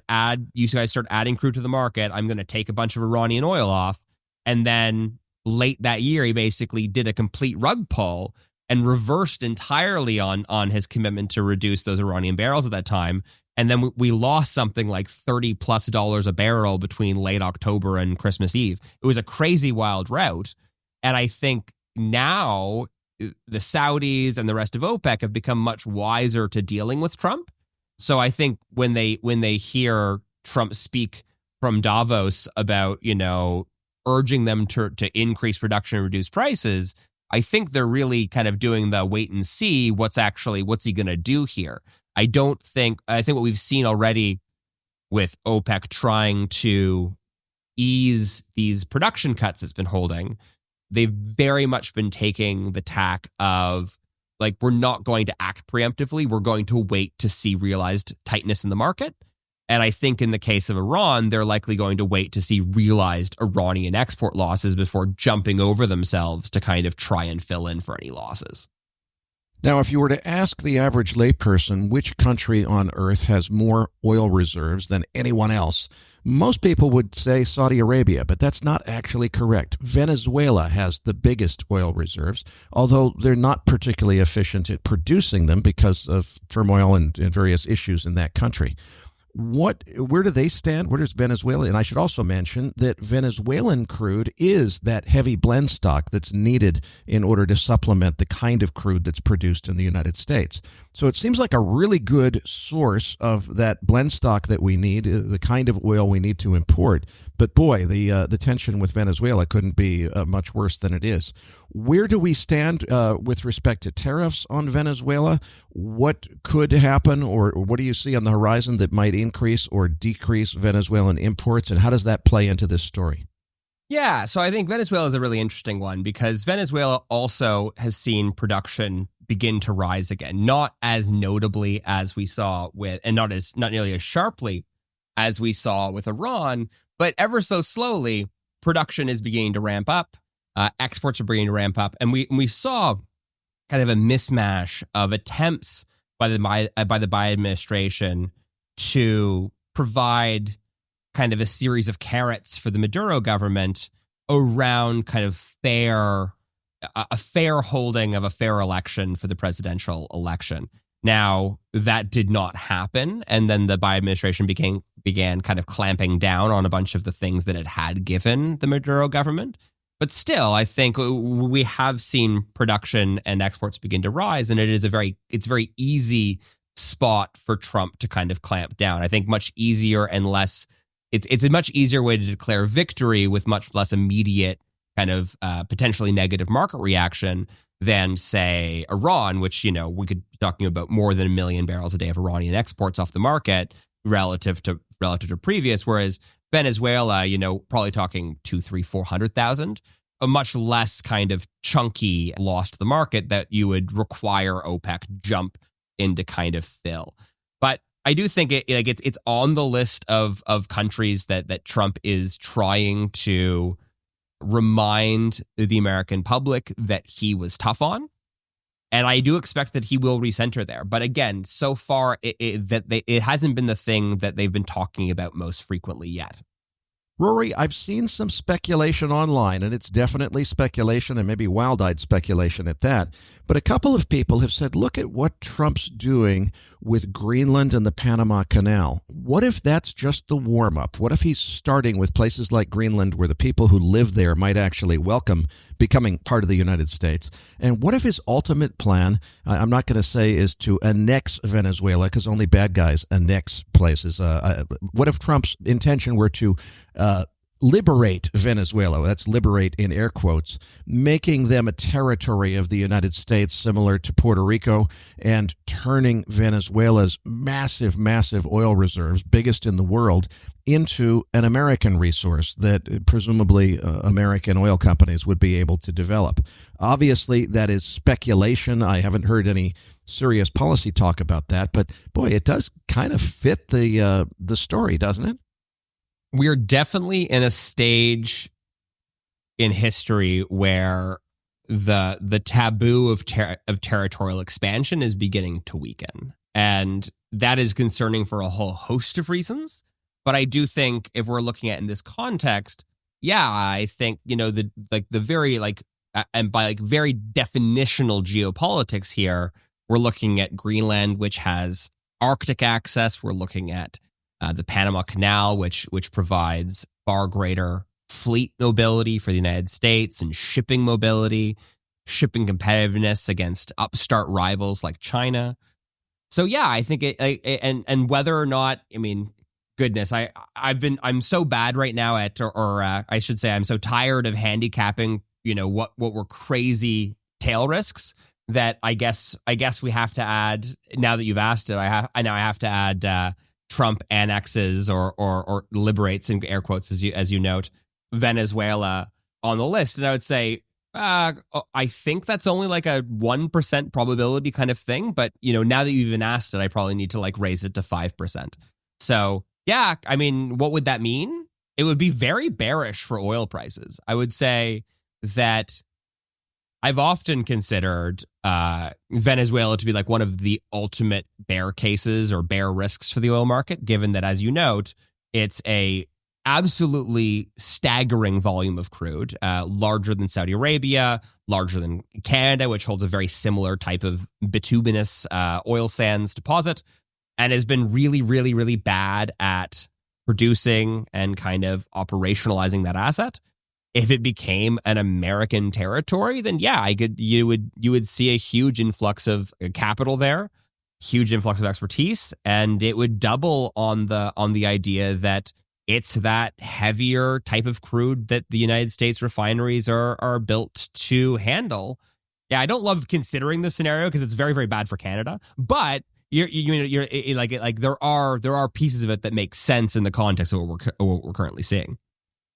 start adding crude to the market. I'm going to take a bunch of Iranian oil off. And then late that year, he basically did a complete rug pull and reversed entirely on his commitment to reduce those Iranian barrels at that time. And then we lost something like $30+ a barrel between late October and Christmas Eve. It was a crazy wild rout. And I think now the Saudis and the rest of OPEC have become much wiser to dealing with Trump. So I think when they hear Trump speak from Davos about, urging them to increase production and reduce prices, I think they're really kind of doing the wait and see what's he going to do here. I think what we've seen already with OPEC trying to ease these production cuts it's been holding, they've very much been taking the tack of like, we're not going to act preemptively. We're going to wait to see realized tightness in the market. And I think in the case of Iran, they're likely going to wait to see realized Iranian export losses before jumping over themselves to kind of try and fill in for any losses. Now, if you were to ask the average layperson which country on earth has more oil reserves than anyone else, most people would say Saudi Arabia, but that's not actually correct. Venezuela has the biggest oil reserves, although they're not particularly efficient at producing them because of turmoil and various issues in that country. Where do they stand? Where does Venezuela? And I should also mention that Venezuelan crude is that heavy blend stock that's needed in order to supplement the kind of crude that's produced in the United States. So it seems like a really good source of that blend stock that we need, the kind of oil we need to import. But boy, the tension with Venezuela couldn't be much worse than it is. Where do we stand with respect to tariffs on Venezuela? What could happen, or what do you see on the horizon that might increase or decrease Venezuelan imports, and how does that play into this story? Yeah, so I think Venezuela is a really interesting one because Venezuela also has seen production begin to rise again, not as notably as we saw with, and not nearly as sharply as we saw with Iran, but ever so slowly, production is beginning to ramp up. Exports are beginning to ramp up, and we saw kind of a mismatch of attempts by the Biden administration to provide kind of a series of carrots for the Maduro government around kind of a fair holding of a fair election for the presidential election. Now, that did not happen, and then the Biden administration began kind of clamping down on a bunch of the things that it had given the Maduro government. But still, I think we have seen production and exports begin to rise, and it's a very easy spot for Trump to kind of clamp down. I think much easier and less. It's a much easier way to declare victory with much less immediate kind of potentially negative market reaction than, say, Iran, which, we could be talking about more than 1 million barrels a day of Iranian exports off the market relative to previous, whereas Venezuela, probably talking 200,000, 300,000, 400,000, a much less kind of chunky loss to the market that you would require OPEC jump in to kind of fill. But I do think it's on the list of countries that Trump is trying to remind the American public that he was tough on. And I do expect that he will recenter there. But again, so far, it hasn't been the thing that they've been talking about most frequently yet. Rory, I've seen some speculation online, and it's definitely speculation and maybe wild-eyed speculation at that. But a couple of people have said, look at what Trump's doing with Greenland and the Panama Canal. What if that's just the warm-up? What if he's starting with places like Greenland where the people who live there might actually welcome becoming part of the United States? And what if his ultimate plan, I'm not going to say is to annex Venezuela, because only bad guys annex places. What if Trump's intention were to liberate Venezuela? That's liberate in air quotes, making them a territory of the United States similar to Puerto Rico, and turning Venezuela's massive, massive oil reserves, biggest in the world, into an American resource that presumably American oil companies would be able to develop. Obviously, that is speculation. I haven't heard any serious policy talk about that, but boy, it does kind of fit the story, doesn't it? We're definitely in a stage in history where the taboo of territorial expansion is beginning to weaken. And that is concerning for a whole host of reasons. But I do think if we're looking at in this context, yeah, I think, the very and by very definitional geopolitics here, we're looking at Greenland, which has Arctic access. We're looking at the Panama Canal, which provides far greater fleet mobility for the United States and shipping mobility, shipping competitiveness against upstart rivals like China. So yeah, I think and whether or not, goodness, I'm so bad right now at, or I should say, I'm so tired of handicapping, what were crazy tail risks that I guess we have to add. Now that you've asked it, I have to add Trump annexes or liberates, in air quotes, as you note, Venezuela on the list. And I would say, I think that's only like a 1% probability kind of thing. But, now that you've even asked it, I probably need to raise it to 5%. So, yeah, what would that mean? It would be very bearish for oil prices. I would say that I've often considered Venezuela to be one of the ultimate bear cases or bear risks for the oil market, given that, as you note, it's a absolutely staggering volume of crude, larger than Saudi Arabia, larger than Canada, which holds a very similar type of bituminous oil sands deposit, and has been really, really, really bad at producing and kind of operationalizing that asset. If it became an American territory, then yeah, you would see a huge influx of capital there, huge influx of expertise, and it would double on the idea that it's that heavier type of crude that the United States refineries are built to handle. Yeah, I don't love considering this scenario because it's very, very bad for Canada, but you're there are pieces of it that make sense in the context of what we're currently seeing.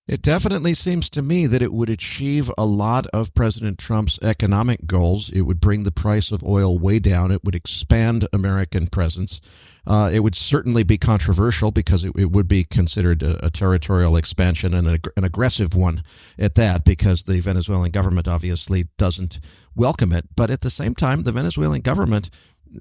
It definitely seems to me that it would achieve a lot of President Trump's economic goals. It would bring the price of oil way down. It would expand American presence. It would certainly be controversial because it would be considered a territorial expansion and an aggressive one at that, because the Venezuelan government obviously doesn't welcome it. But at the same time, the Venezuelan government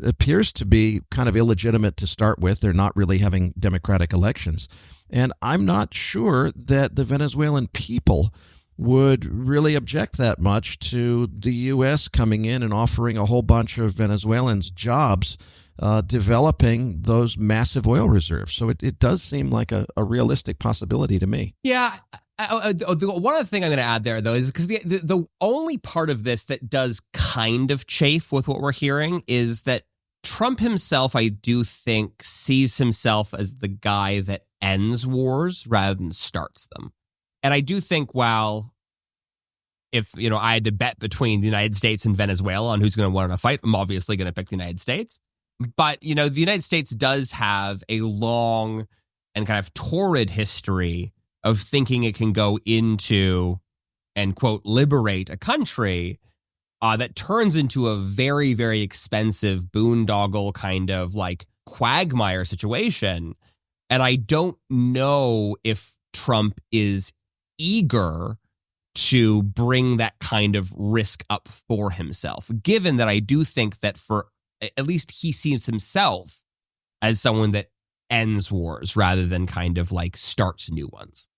appears to be kind of illegitimate to start with. They're not really having democratic elections. And I'm not sure that the Venezuelan people would really object that much to the U.S. coming in and offering a whole bunch of Venezuelans jobs, developing those massive oil reserves. So it does seem like a realistic possibility to me. Yeah. One other thing I'm going to add there, though, is because the only part of this that does kind of chafe with what we're hearing is that Trump himself, I do think, sees himself as the guy that ends wars rather than starts them. And I do think, if I had to bet between the United States and Venezuela on who's going to win a fight, I'm obviously going to pick the United States. But, the United States does have a long and kind of torrid history of thinking it can go into and, quote, liberate a country that turns into a very, very expensive boondoggle kind of like quagmire situation. And I don't know if Trump is eager to bring that kind of risk up for himself, given that I do think that for at least he sees himself as someone that ends wars rather than kind of like starts new ones.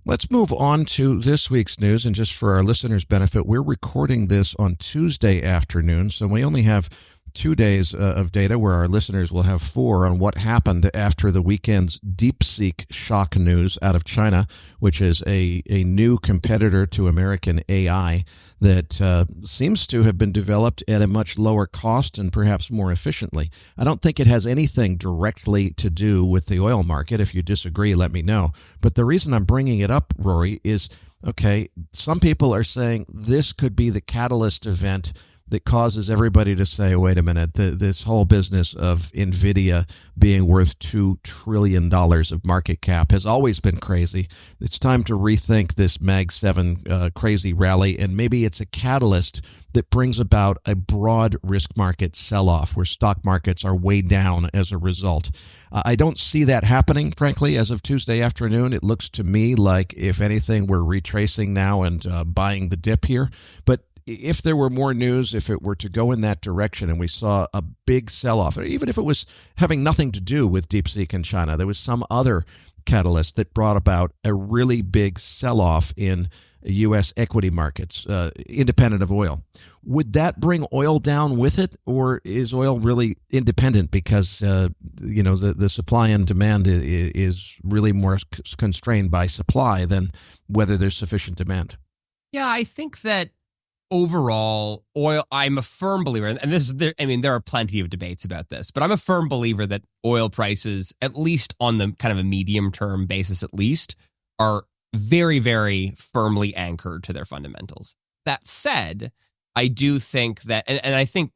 Let's move on to this week's news. And just for our listeners' benefit, we're recording this on Tuesday afternoon, so we only have 2 days of data, where our listeners will have 4 on what happened after the weekend's DeepSeek shock news out of China, which is a new competitor to American AI that seems to have been developed at a much lower cost and perhaps more efficiently. I don't think it has anything directly to do with the oil market. If you disagree, let me know. But the reason I'm bringing it up, Rory, is, okay, some people are saying this could be the catalyst event that causes everybody to say, wait a minute, this whole business of NVIDIA being worth $2 trillion of market cap has always been crazy. It's time to rethink this Mag 7 crazy rally, and maybe it's a catalyst that brings about a broad risk market sell-off where stock markets are way down as a result. I don't see that happening, frankly, as of Tuesday afternoon. It looks to me like, if anything, we're retracing now and buying the dip here. But if there were more news, if it were to go in that direction and we saw a big sell-off, or even if it was having nothing to do with DeepSeek in China, there was some other catalyst that brought about a really big sell-off in U.S. equity markets, independent of oil, would that bring oil down with it? Or is oil really independent because, the supply and demand is really more constrained by supply than whether there's sufficient demand? Yeah, I think that overall, oil, I'm a firm believer, and there are plenty of debates about this, but I'm a firm believer that oil prices, at least on the kind of a medium-term basis at least, are very, very firmly anchored to their fundamentals. That said, I do think that, and I think,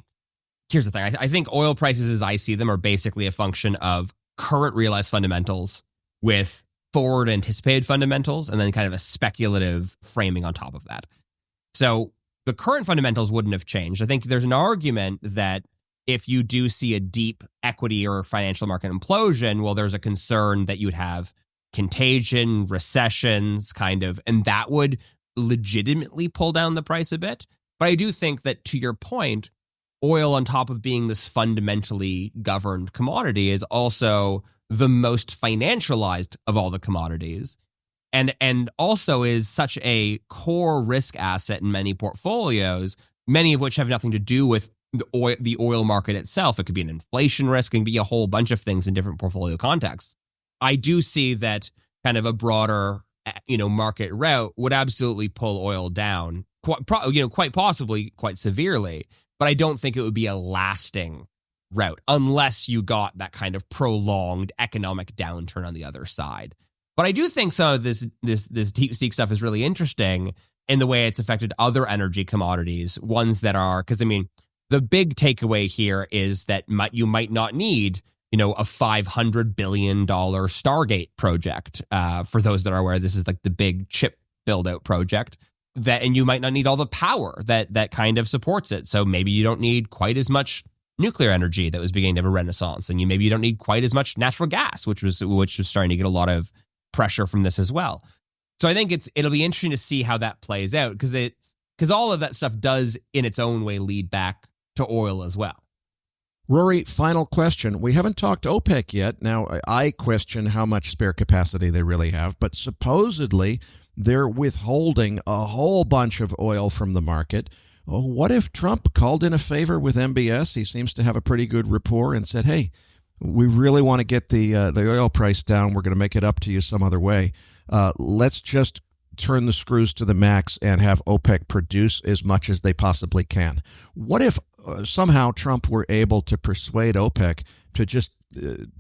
here's the thing, I think oil prices as I see them are basically a function of current realized fundamentals with forward anticipated fundamentals, and then kind of a speculative framing on top of that. So the current fundamentals wouldn't have changed. I think there's an argument that if you do see a deep equity or financial market implosion, well, there's a concern that you'd have contagion, recessions, kind of, and that would legitimately pull down the price a bit. But I do think that, to your point, oil, on top of being this fundamentally governed commodity, is also the most financialized of all the commodities. And also is such a core risk asset in many portfolios, many of which have nothing to do with the oil market itself. It could be an inflation risk, it can be a whole bunch of things in different portfolio contexts. I do see that kind of a broader, market route would absolutely pull oil down, quite possibly quite severely. But I don't think it would be a lasting route unless you got that kind of prolonged economic downturn on the other side. But I do think some of this DeepSeek stuff is really interesting in the way it's affected other energy commodities, ones that are, because the big takeaway here is that you might not need, a $500 billion Stargate project. For those that are aware, this is like the big chip build out project and you might not need all the power that kind of supports it. So maybe you don't need quite as much nuclear energy that was beginning to have a renaissance, and maybe you don't need quite as much natural gas, which was starting to get a lot of pressure from this as well. So I think it'll be interesting to see how that plays out, because all of that stuff does in its own way lead back to oil as well. Rory, final question. We haven't talked OPEC yet. Now, I question how much spare capacity they really have, but supposedly they're withholding a whole bunch of oil from the market. What if Trump called in a favor with MBS? He seems to have a pretty good rapport and said, hey, we really want to get the oil price down. We're going to make it up to you some other way. Let's just turn the screws to the max and have OPEC produce as much as they possibly can. What if somehow Trump were able to persuade OPEC to just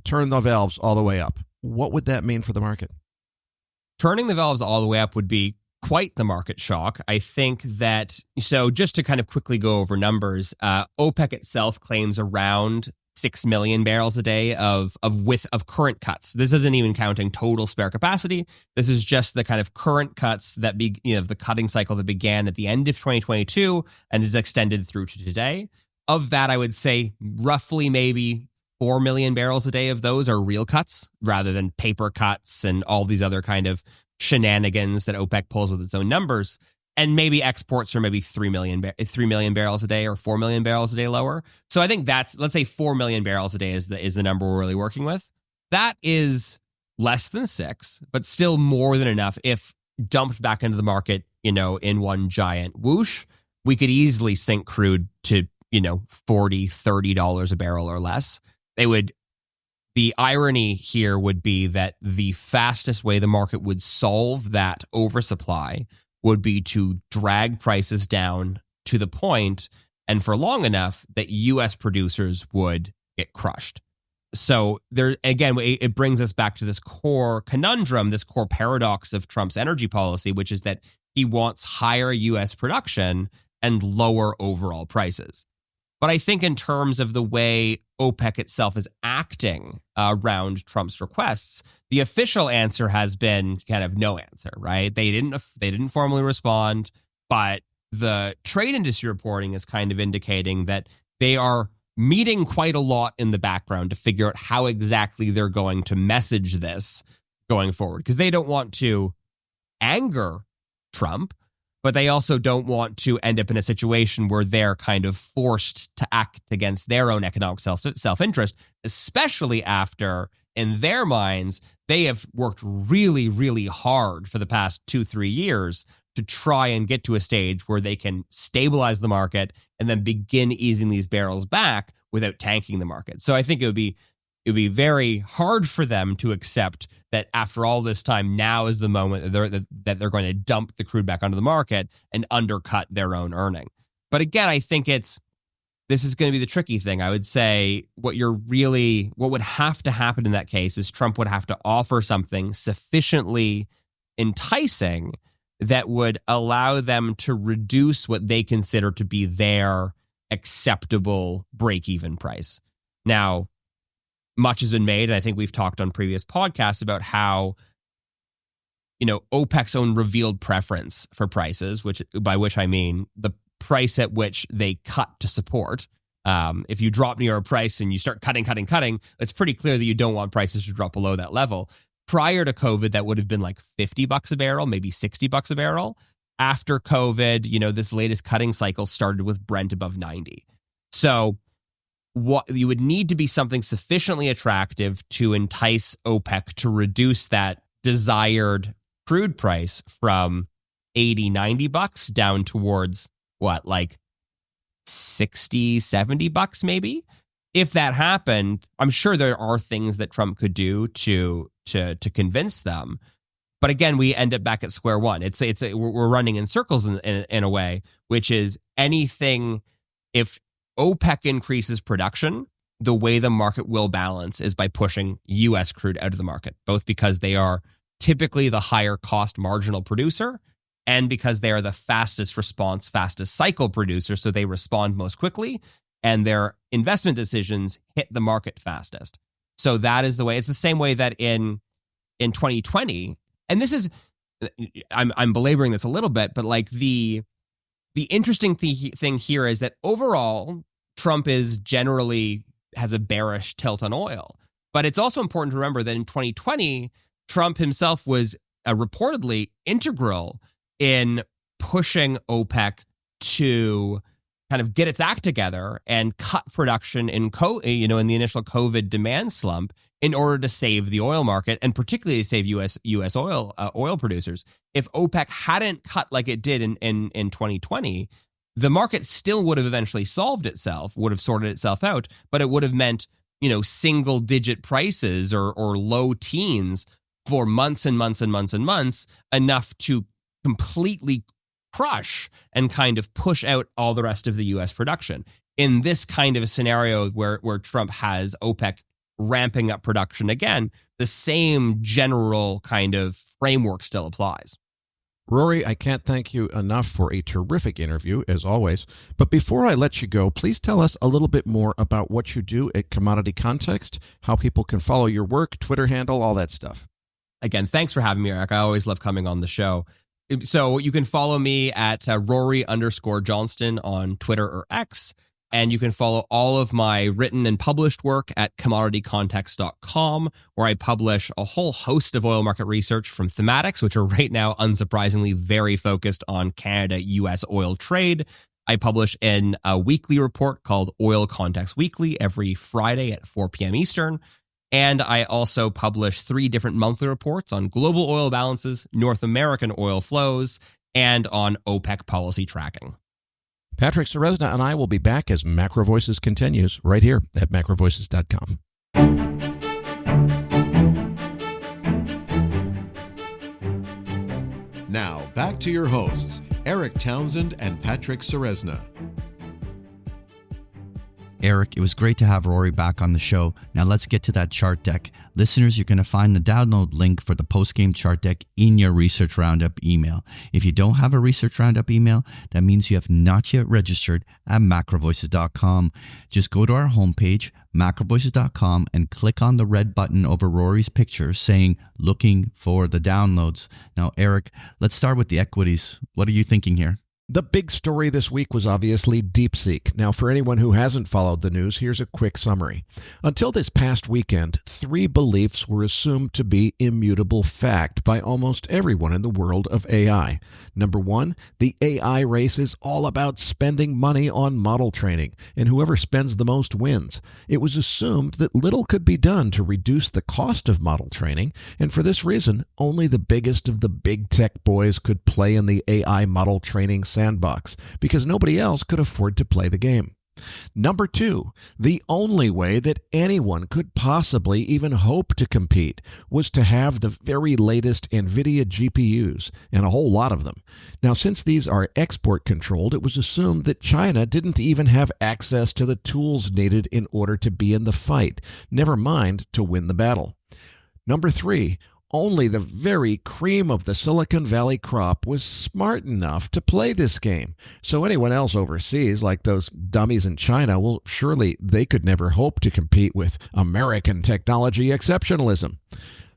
turn the valves all the way up? What would that mean for the market? Turning the valves all the way up would be quite the market shock. I think that, so just to kind of quickly go over numbers, OPEC itself claims around 6 million barrels a day of current cuts. This isn't even counting total spare capacity. This is just the kind of current cuts that the cutting cycle that began at the end of 2022 and is extended through to today. Of that, I would say roughly maybe 4 million barrels a day of those are real cuts rather than paper cuts and all these other kind of shenanigans that OPEC pulls with its own numbers. And maybe exports are maybe 3 million barrels a day or 4 million barrels a day lower. So I think that's, let's say 4 million barrels a day is the number we're really working with. That is less than 6, but still more than enough. If dumped back into the market, in one giant whoosh, we could easily sink crude to, $40, $30 a barrel or less. The irony here would be that the fastest way the market would solve that oversupply would be to drag prices down to the point and for long enough that U.S. producers would get crushed. So there, again, it brings us back to this core conundrum, this core paradox of Trump's energy policy, which is that he wants higher U.S. production and lower overall prices. But I think in terms of the way OPEC itself is acting around Trump's requests, the official answer has been kind of no answer, right? They didn't formally respond, but the trade industry reporting is kind of indicating that they are meeting quite a lot in the background to figure out how exactly they're going to message this going forward, because they don't want to anger Trump, but they also don't want to end up in a situation where they're kind of forced to act against their own economic self-interest, especially after, in their minds, they have worked really, really hard for the past 2-3 years to try and get to a stage where they can stabilize the market and then begin easing these barrels back without tanking the market. So I think it would be very hard for them to accept that after all this time, now is the moment that they're going to dump the crude back onto the market and undercut their own earning. But again, I think this is going to be the tricky thing. I would say what would have to happen in that case is Trump would have to offer something sufficiently enticing that would allow them to reduce what they consider to be their acceptable break-even price. Now, much has been made, and I think we've talked on previous podcasts about how, OPEC's own revealed preference for prices, by which I mean the price at which they cut to support. If you drop near a price and you start cutting, it's pretty clear that you don't want prices to drop below that level. Prior to COVID, that would have been like $50 a barrel, maybe $60 a barrel. After COVID, this latest cutting cycle started with Brent above 90. So what you would need to be something sufficiently attractive to entice OPEC to reduce that desired crude price from $80, $90 down towards like $60, $70 maybe. If that happened, I'm sure there are things that Trump could do to convince them. But again, we end up back at square one. We're running in circles in a way, which is anything. If OPEC increases production, the way the market will balance is by pushing U.S. crude out of the market, both because they are typically the higher cost marginal producer and because they are the fastest response, fastest cycle producer. So they respond most quickly and their investment decisions hit the market fastest. So that is the way. It's the same way that in 2020, and this is, I'm belaboring this a little bit, but like the interesting thing here is that overall, Trump generally has a bearish tilt on oil. But it's also important to remember that in 2020, Trump himself was reportedly integral in pushing OPEC to kind of get its act together and cut production in the initial COVID demand slump in order to save the oil market and particularly to save U.S. oil producers. If OPEC hadn't cut like it did in 2020, the market still would have eventually sorted itself out, but it would have meant, single digit prices or low teens for months and months and months and months, enough to completely crush and kind of push out all the rest of the U.S. production. In this kind of a scenario where Trump has OPEC ramping up production again, the same general kind of framework still applies. Rory, I can't thank you enough for a terrific interview, as always. But before I let you go, please tell us a little bit more about what you do at Commodity Context, how people can follow your work, Twitter handle, all that stuff. Again, thanks for having me, Eric. I always love coming on the show. So you can follow me at Rory_Johnston on Twitter or X. And you can follow all of my written and published work at commoditycontext.com, where I publish a whole host of oil market research from thematics, which are right now, unsurprisingly, very focused on Canada-US oil trade. I publish in a weekly report called Oil Context Weekly every Friday at 4 p.m. Eastern. And I also publish 3 different monthly reports on global oil balances, North American oil flows, and on OPEC policy tracking. Patrick Ceresna and I will be back as MacroVoices continues right here at macrovoices.com. Now, back to your hosts, Eric Townsend and Patrick Ceresna. Eric, it was great to have Rory back on the show. Now let's get to that chart deck. Listeners, you're going to find the download link for the Postgame chart deck in your Research Roundup email. If you don't have a Research Roundup email, that means you have not yet registered at macrovoices.com. Just go to our homepage, macrovoices.com, and click on the red button over Rory's picture saying, looking for the downloads. Now, Eric, let's start with the equities. What are you thinking here? The big story this week was obviously DeepSeek. Now, for anyone who hasn't followed the news, here's a quick summary. Until this past weekend, 3 beliefs were assumed to be immutable fact by almost everyone in the world of AI. Number 1, the AI race is all about spending money on model training, and whoever spends the most wins. It was assumed that little could be done to reduce the cost of model training, and for this reason, only the biggest of the big tech boys could play in the AI model training sandbox, because nobody else could afford to play the game. Number 2, the only way that anyone could possibly even hope to compete was to have the very latest NVIDIA GPUs, and a whole lot of them. Now, since these are export controlled, it was assumed that China didn't even have access to the tools needed in order to be in the fight, never mind to win the battle. Number 3, only the very cream of the Silicon Valley crop was smart enough to play this game. So anyone else overseas, like those dummies in China, well, surely they could never hope to compete with American technology exceptionalism.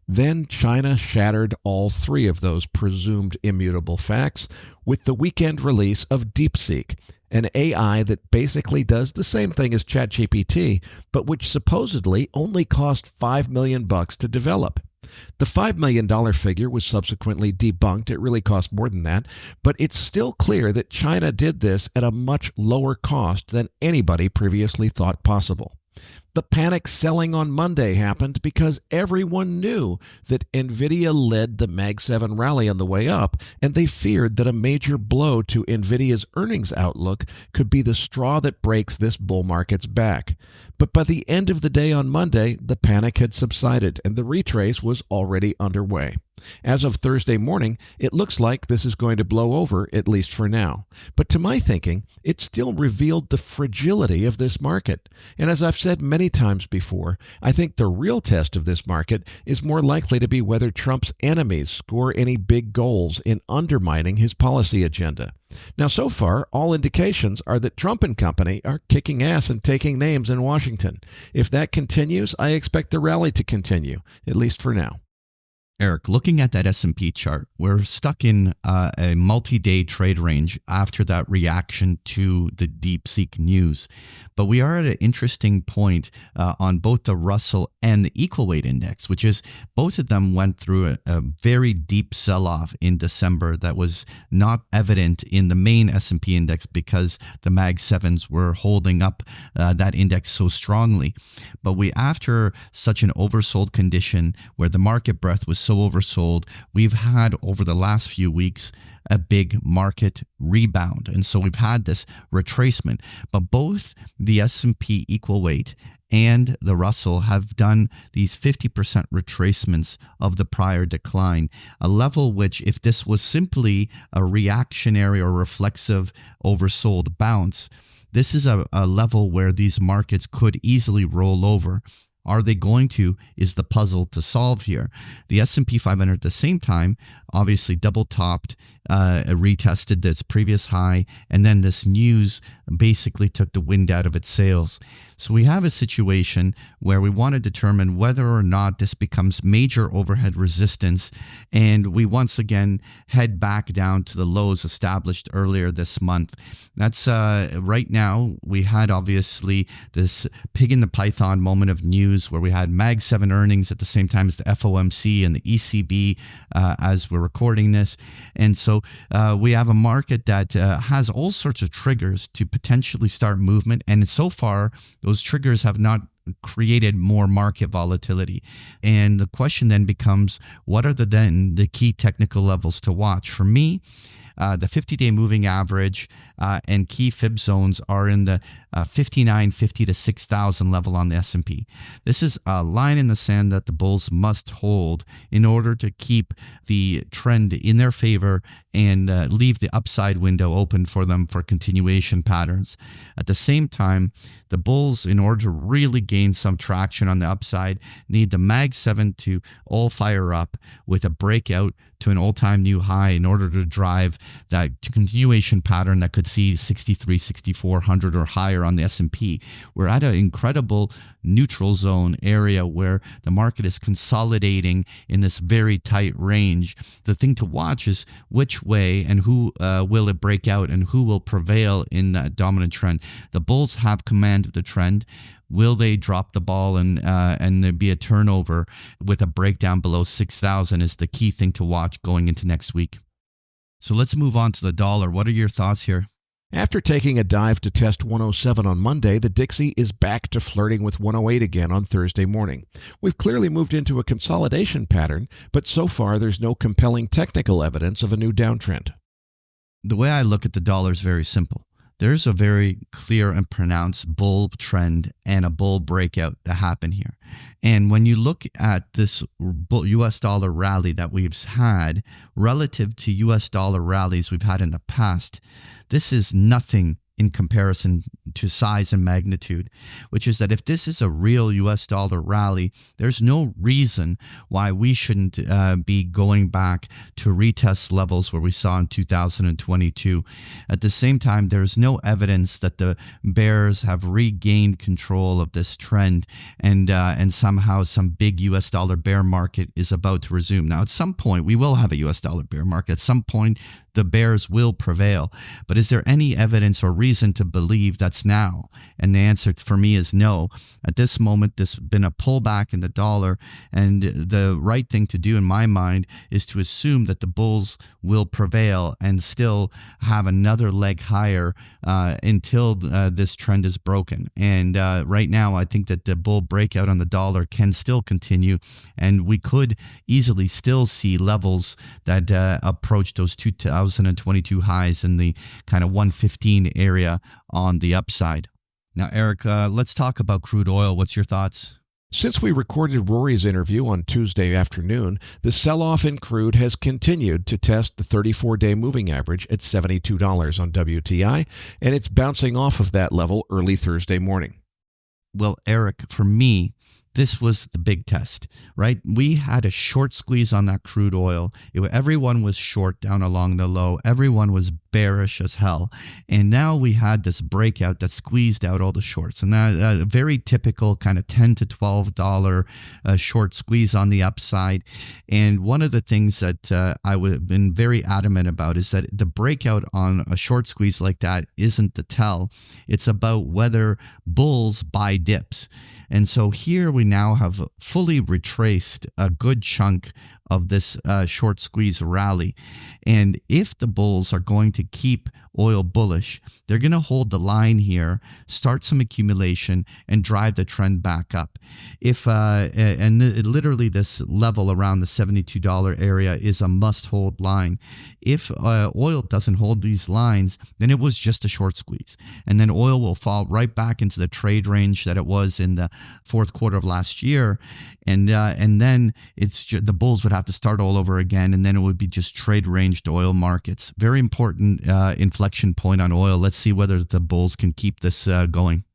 Then China shattered all 3 of those presumed immutable facts with the weekend release of DeepSeek, an AI that basically does the same thing as ChatGPT, but which supposedly only cost $5 million to develop. The $5 million figure was subsequently debunked. It really cost more than that, but it's still clear that China did this at a much lower cost than anybody previously thought possible. The panic selling on Monday happened because everyone knew that NVIDIA led the Mag 7 rally on the way up, and they feared that a major blow to NVIDIA's earnings outlook could be the straw that breaks this bull market's back. But by the end of the day on Monday, the panic had subsided, and the retrace was already underway. As of Thursday morning, it looks like this is going to blow over, at least for now. But to my thinking, it still revealed the fragility of this market. And as I've said many times before, I think the real test of this market is more likely to be whether Trump's enemies score any big goals in undermining his policy agenda. Now, so far, all indications are that Trump and company are kicking ass and taking names in Washington. If that continues, I expect the rally to continue, at least for now. Eric, looking at that S&P chart, we're stuck in a multi-day trade range after that reaction to the DeepSeek news. But we are at an interesting point on both the Russell and the equal weight index, which is both of them went through a very deep sell-off in December that was not evident in the main S&P index because the Mag 7s were holding up that index so strongly. But after such an oversold condition where the market breadth was so oversold, we've had over the last few weeks a big market rebound. And so we've had this retracement. But both the S&P equal weight and the Russell have done these 50% retracements of the prior decline, a level which, if this was simply a reactionary or reflexive oversold bounce, this is a level where these markets could easily roll over. Are they going to is the puzzle to solve here. The S&P 500 at the same time obviously double topped retested this previous high, and then this news basically took the wind out of its sails. So we have a situation where we want to determine whether or not this becomes major overhead resistance, and we once again head back down to the lows established earlier this month. That's right now. We had obviously this pig in the python moment of news where we had Mag 7 earnings at the same time as the FOMC and the ECB as we're recording this. And so we have a market that has all sorts of triggers to potentially start movement. And so far, those triggers have not created more market volatility. And the question then becomes, what are the key technical levels to watch? For me, the 50-day moving average and key fib zones are in the 5950 to 6,000 level on the S&P. This is a line in the sand that the bulls must hold in order to keep the trend in their favor and leave the upside window open for them for continuation patterns. At the same time, the bulls, in order to really gain some traction on the upside, need the Mag 7 to all fire up with a breakout to an all-time new high in order to drive that continuation pattern that could see 63, 6400 or higher on the S&P. We're at an incredible neutral zone area where the market is consolidating in this very tight range. The thing to watch is which way and who will it break out and who will prevail in that dominant trend. The bulls have command of the trend. Will they drop the ball and there be a turnover with a breakdown below 6,000 is the key thing to watch going into next week. So let's move on to the dollar. What are your thoughts here? After taking a dive to test 107 on Monday, the Dixie is back to flirting with 108 again on Thursday morning. We've clearly moved into a consolidation pattern, but so far there's no compelling technical evidence of a new downtrend. The way I look at the dollar is very simple. There's a very clear and pronounced bull trend and a bull breakout that happened here. And when you look at this US dollar rally that we've had relative to US dollar rallies we've had in the past, this is nothing in comparison to size and magnitude, which is that if this is a real US dollar rally, there's no reason why we shouldn't be going back to retest levels where we saw in 2022. At the same time, there's no evidence that the bears have regained control of this trend and somehow some big US dollar bear market is about to resume. Now, at some point, we will have a US dollar bear market. At some point, the bears will prevail. But is there any evidence or reason to believe that's now? And the answer for me is no. At this moment, there's been a pullback in the dollar, and the right thing to do in my mind is to assume that the bulls will prevail and still have another leg higher until this trend is broken. And right now, I think that the bull breakout on the dollar can still continue, and we could easily still see levels that approach those 2022 highs in the kind of 115 area on the upside. Now, Eric, let's talk about crude oil. What's your thoughts? Since we recorded Rory's interview on Tuesday afternoon, the sell-off in crude has continued to test the 34-day moving average at $72 on WTI, and it's bouncing off of that level early Thursday morning. Well, Eric, for me, this was the big test, right? We had a short squeeze on that crude oil. Everyone was short down along the low. Everyone was bearish as hell. And now we had this breakout that squeezed out all the shorts. And that very typical kind of $10 to $12 short squeeze on the upside. And one of the things that I would have been very adamant about is that the breakout on a short squeeze like that isn't the tell. It's about whether bulls buy dips. And so here we now have fully retraced a good chunk of this short squeeze rally. And if the bulls are going to keep oil bullish, they're going to hold the line here, start some accumulation, and drive the trend back up. If literally this level around the $72 area is a must-hold line. If oil doesn't hold these lines, then it was just a short squeeze. And then oil will fall right back into the trade range that it was in the fourth quarter of last year. And then the bulls would have to start all over again, and then it would be just trade ranged oil markets. Very important inflection point on oil. Let's see whether the bulls can keep this going.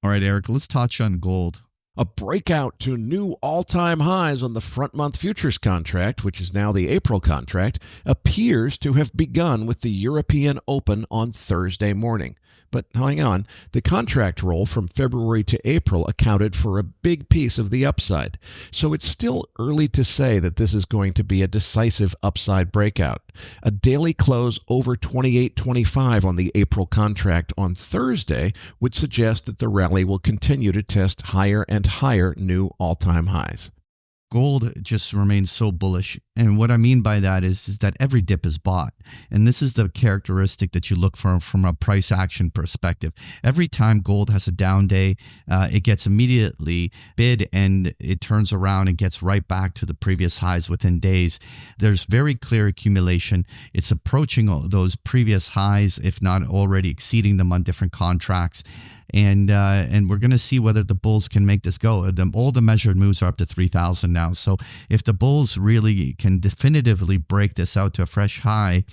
All right, Eric, let's touch on gold. A breakout to new all-time highs on the front-month futures contract, which is now the April contract, appears to have begun with the European Open on Thursday morning. But hang on, the contract roll from February to April accounted for a big piece of the upside. So it's still early to say that this is going to be a decisive upside breakout. A daily close over 28.25 on the April contract on Thursday would suggest that the rally will continue to test higher and higher new all-time highs. Gold just remains so bullish. And what I mean by that is that every dip is bought. And this is the characteristic that you look for from a price action perspective. Every time gold has a down day, it gets immediately bid and it turns around and gets right back to the previous highs within days. There's very clear accumulation. It's approaching those previous highs, if not already exceeding them on different contracts. And we're going to see whether the bulls can make this go. All the measured moves are up to 3,000 now. So if the bulls really can definitively break this out to a fresh high,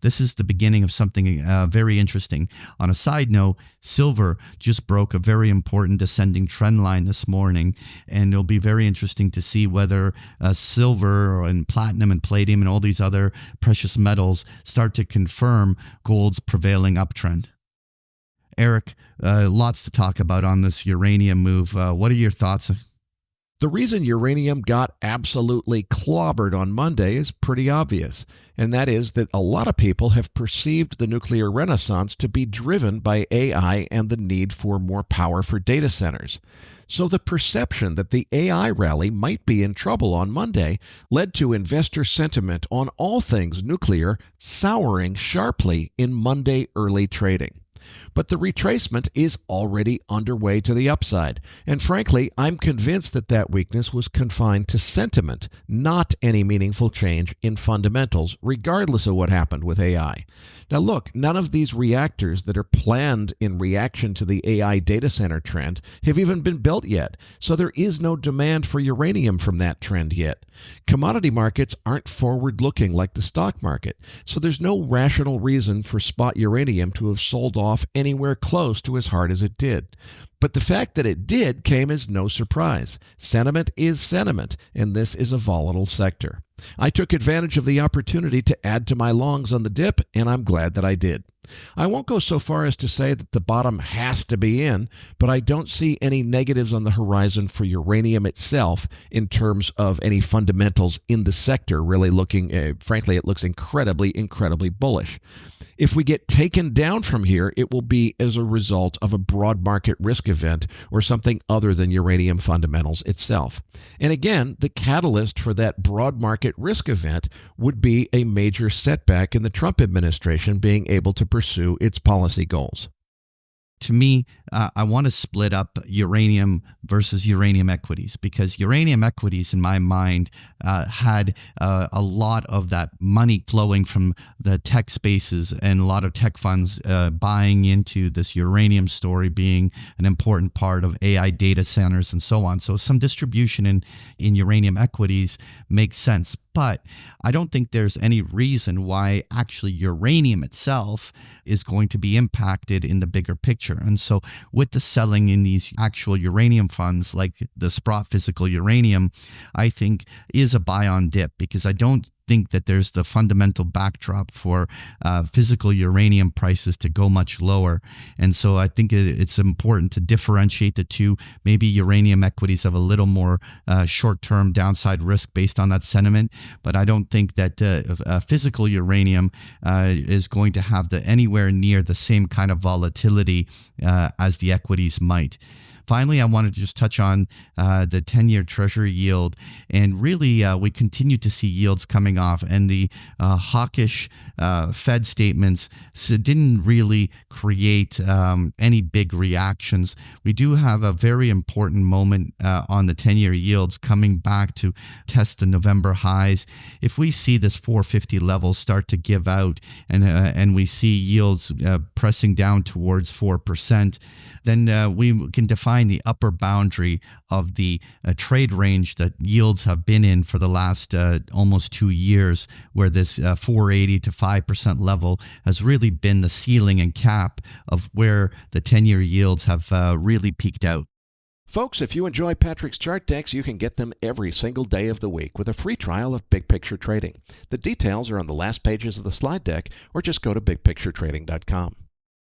this is the beginning of something very interesting. On a side note, silver just broke a very important descending trend line this morning. And it'll be very interesting to see whether silver and platinum and palladium and all these other precious metals start to confirm gold's prevailing uptrend. Eric, lots to talk about on this uranium move. What are your thoughts? The reason uranium got absolutely clobbered on Monday is pretty obvious, and that is that a lot of people have perceived the nuclear renaissance to be driven by AI and the need for more power for data centers. So the perception that the AI rally might be in trouble on Monday led to investor sentiment on all things nuclear souring sharply in Monday early trading. But the retracement is already underway to the upside. And frankly, I'm convinced that that weakness was confined to sentiment, not any meaningful change in fundamentals, regardless of what happened with AI. Now look, none of these reactors that are planned in reaction to the AI data center trend have even been built yet, so there is no demand for uranium from that trend yet. Commodity markets aren't forward-looking like the stock market, so there's no rational reason for spot uranium to have sold off anywhere close to as hard as it did. But the fact that it did came as no surprise. Sentiment is sentiment, and this is a volatile sector. I took advantage of the opportunity to add to my longs on the dip, and I'm glad that I did. I won't go so far as to say that the bottom has to be in, but I don't see any negatives on the horizon for uranium itself in terms of any fundamentals in the sector really looking, frankly, it looks incredibly bullish. If we get taken down from here, it will be as a result of a broad market risk event or something other than uranium fundamentals itself. And again, the catalyst for that broad market risk event would be a major setback in the Trump administration being able to pursue its policy goals. To me, I want to split up uranium versus uranium equities, because uranium equities, in my mind, had a lot of that money flowing from the tech spaces and a lot of tech funds buying into this uranium story being an important part of AI data centers and so on. So some distribution in uranium equities makes sense. But I don't think there's any reason why actually uranium itself is going to be impacted in the bigger picture. And so with the selling in these actual uranium funds, like the Sprott Physical Uranium, I think is a buy on dip, because I don't think that there's the fundamental backdrop for physical uranium prices to go much lower. And so I think it's important to differentiate the two. Maybe uranium equities have a little more short-term downside risk based on that sentiment, but I don't think that physical uranium is going to have anywhere near the same kind of volatility as the equities might. Finally, I wanted to just touch on the 10-year Treasury yield. And really, we continue to see yields coming off. And the hawkish Fed statements didn't really create any big reactions. We do have a very important moment on the 10-year yields coming back to test the November highs. If we see this 450 level start to give out and we see yields pressing down towards 4%, then we can define the upper boundary of the trade range that yields have been in for the last almost 2 years, where this 480 to 5% level has really been the ceiling and cap of where the 10-year yields have really peaked out. Folks, if you enjoy Patrick's chart decks, you can get them every single day of the week with a free trial of Big Picture Trading. The details are on the last pages of the slide deck, or just go to bigpicturetrading.com.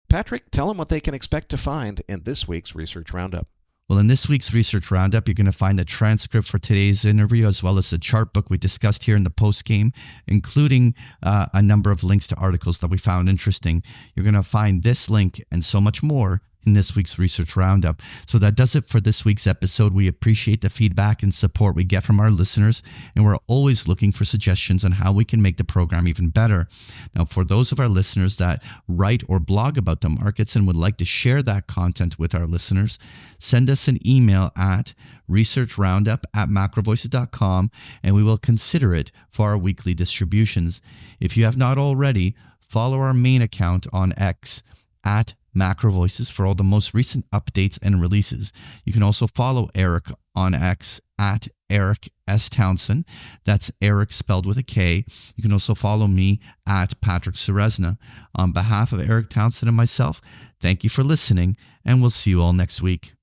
Patrick, tell them what they can expect to find in this week's Research Roundup. Well, in this week's Research Roundup, you're going to find the transcript for today's interview, as well as the chart book we discussed here in the postgame, including a number of links to articles that we found interesting. You're going to find this link and so much more in this week's Research Roundup. So that does it for this week's episode. We appreciate the feedback and support we get from our listeners, and we're always looking for suggestions on how we can make the program even better. Now, for those of our listeners that write or blog about the markets and would like to share that content with our listeners, send us an email at researchroundup@macrovoices.com, and we will consider it for our weekly distributions. If you have not already, follow our main account on X at MacroVoices for all the most recent updates and releases. You can also follow Eric on X at Eric S. Townsend. That's Eric spelled with a K. You can also follow me at Patrick Ceresna. On behalf of Eric Townsend and myself, thank you for listening, and we'll see you all next week.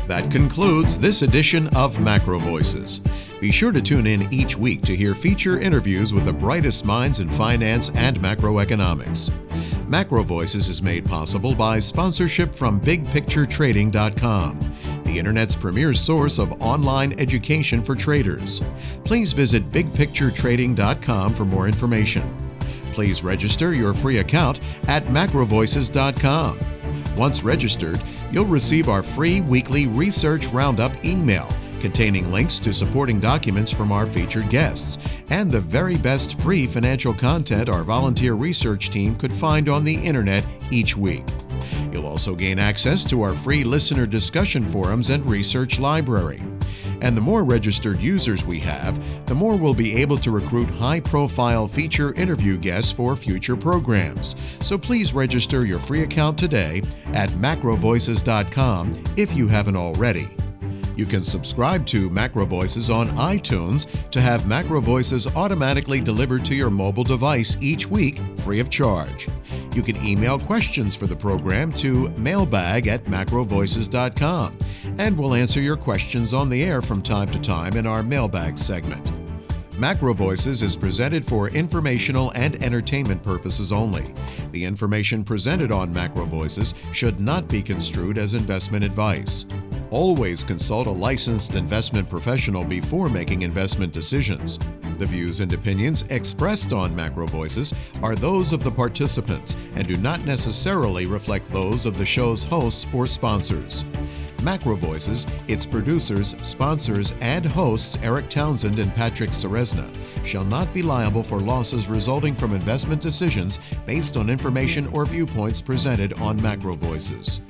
That concludes this edition of MacroVoices. Be sure to tune in each week to hear feature interviews with the brightest minds in finance and macroeconomics. MacroVoices is made possible by sponsorship from BigPictureTrading.com, the Internet's premier source of online education for traders. Please visit BigPictureTrading.com for more information. Please register your free account at MacroVoices.com. Once registered, you'll receive our free weekly Research Roundup email containing links to supporting documents from our featured guests and the very best free financial content our volunteer research team could find on the internet each week. You'll also gain access to our free listener discussion forums and research library. And the more registered users we have, the more we'll be able to recruit high-profile feature interview guests for future programs. So please register your free account today at macrovoices.com if you haven't already. You can subscribe to MacroVoices on iTunes to have MacroVoices automatically delivered to your mobile device each week free of charge. You can email questions for the program to mailbag@macrovoices.com, and we'll answer your questions on the air from time to time in our mailbag segment. MacroVoices is presented for informational and entertainment purposes only. The information presented on MacroVoices should not be construed as investment advice. Always consult a licensed investment professional before making investment decisions. The views and opinions expressed on MacroVoices are those of the participants and do not necessarily reflect those of the show's hosts or sponsors. MacroVoices, its producers, sponsors, and hosts Eric Townsend and Patrick Ceresna shall not be liable for losses resulting from investment decisions based on information or viewpoints presented on MacroVoices.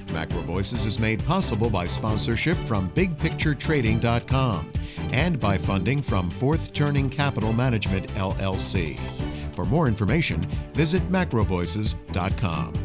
MacroVoices is made possible by sponsorship from BigPictureTrading.com and by funding from Fourth Turning Capital Management, LLC. For more information, visit MacroVoices.com.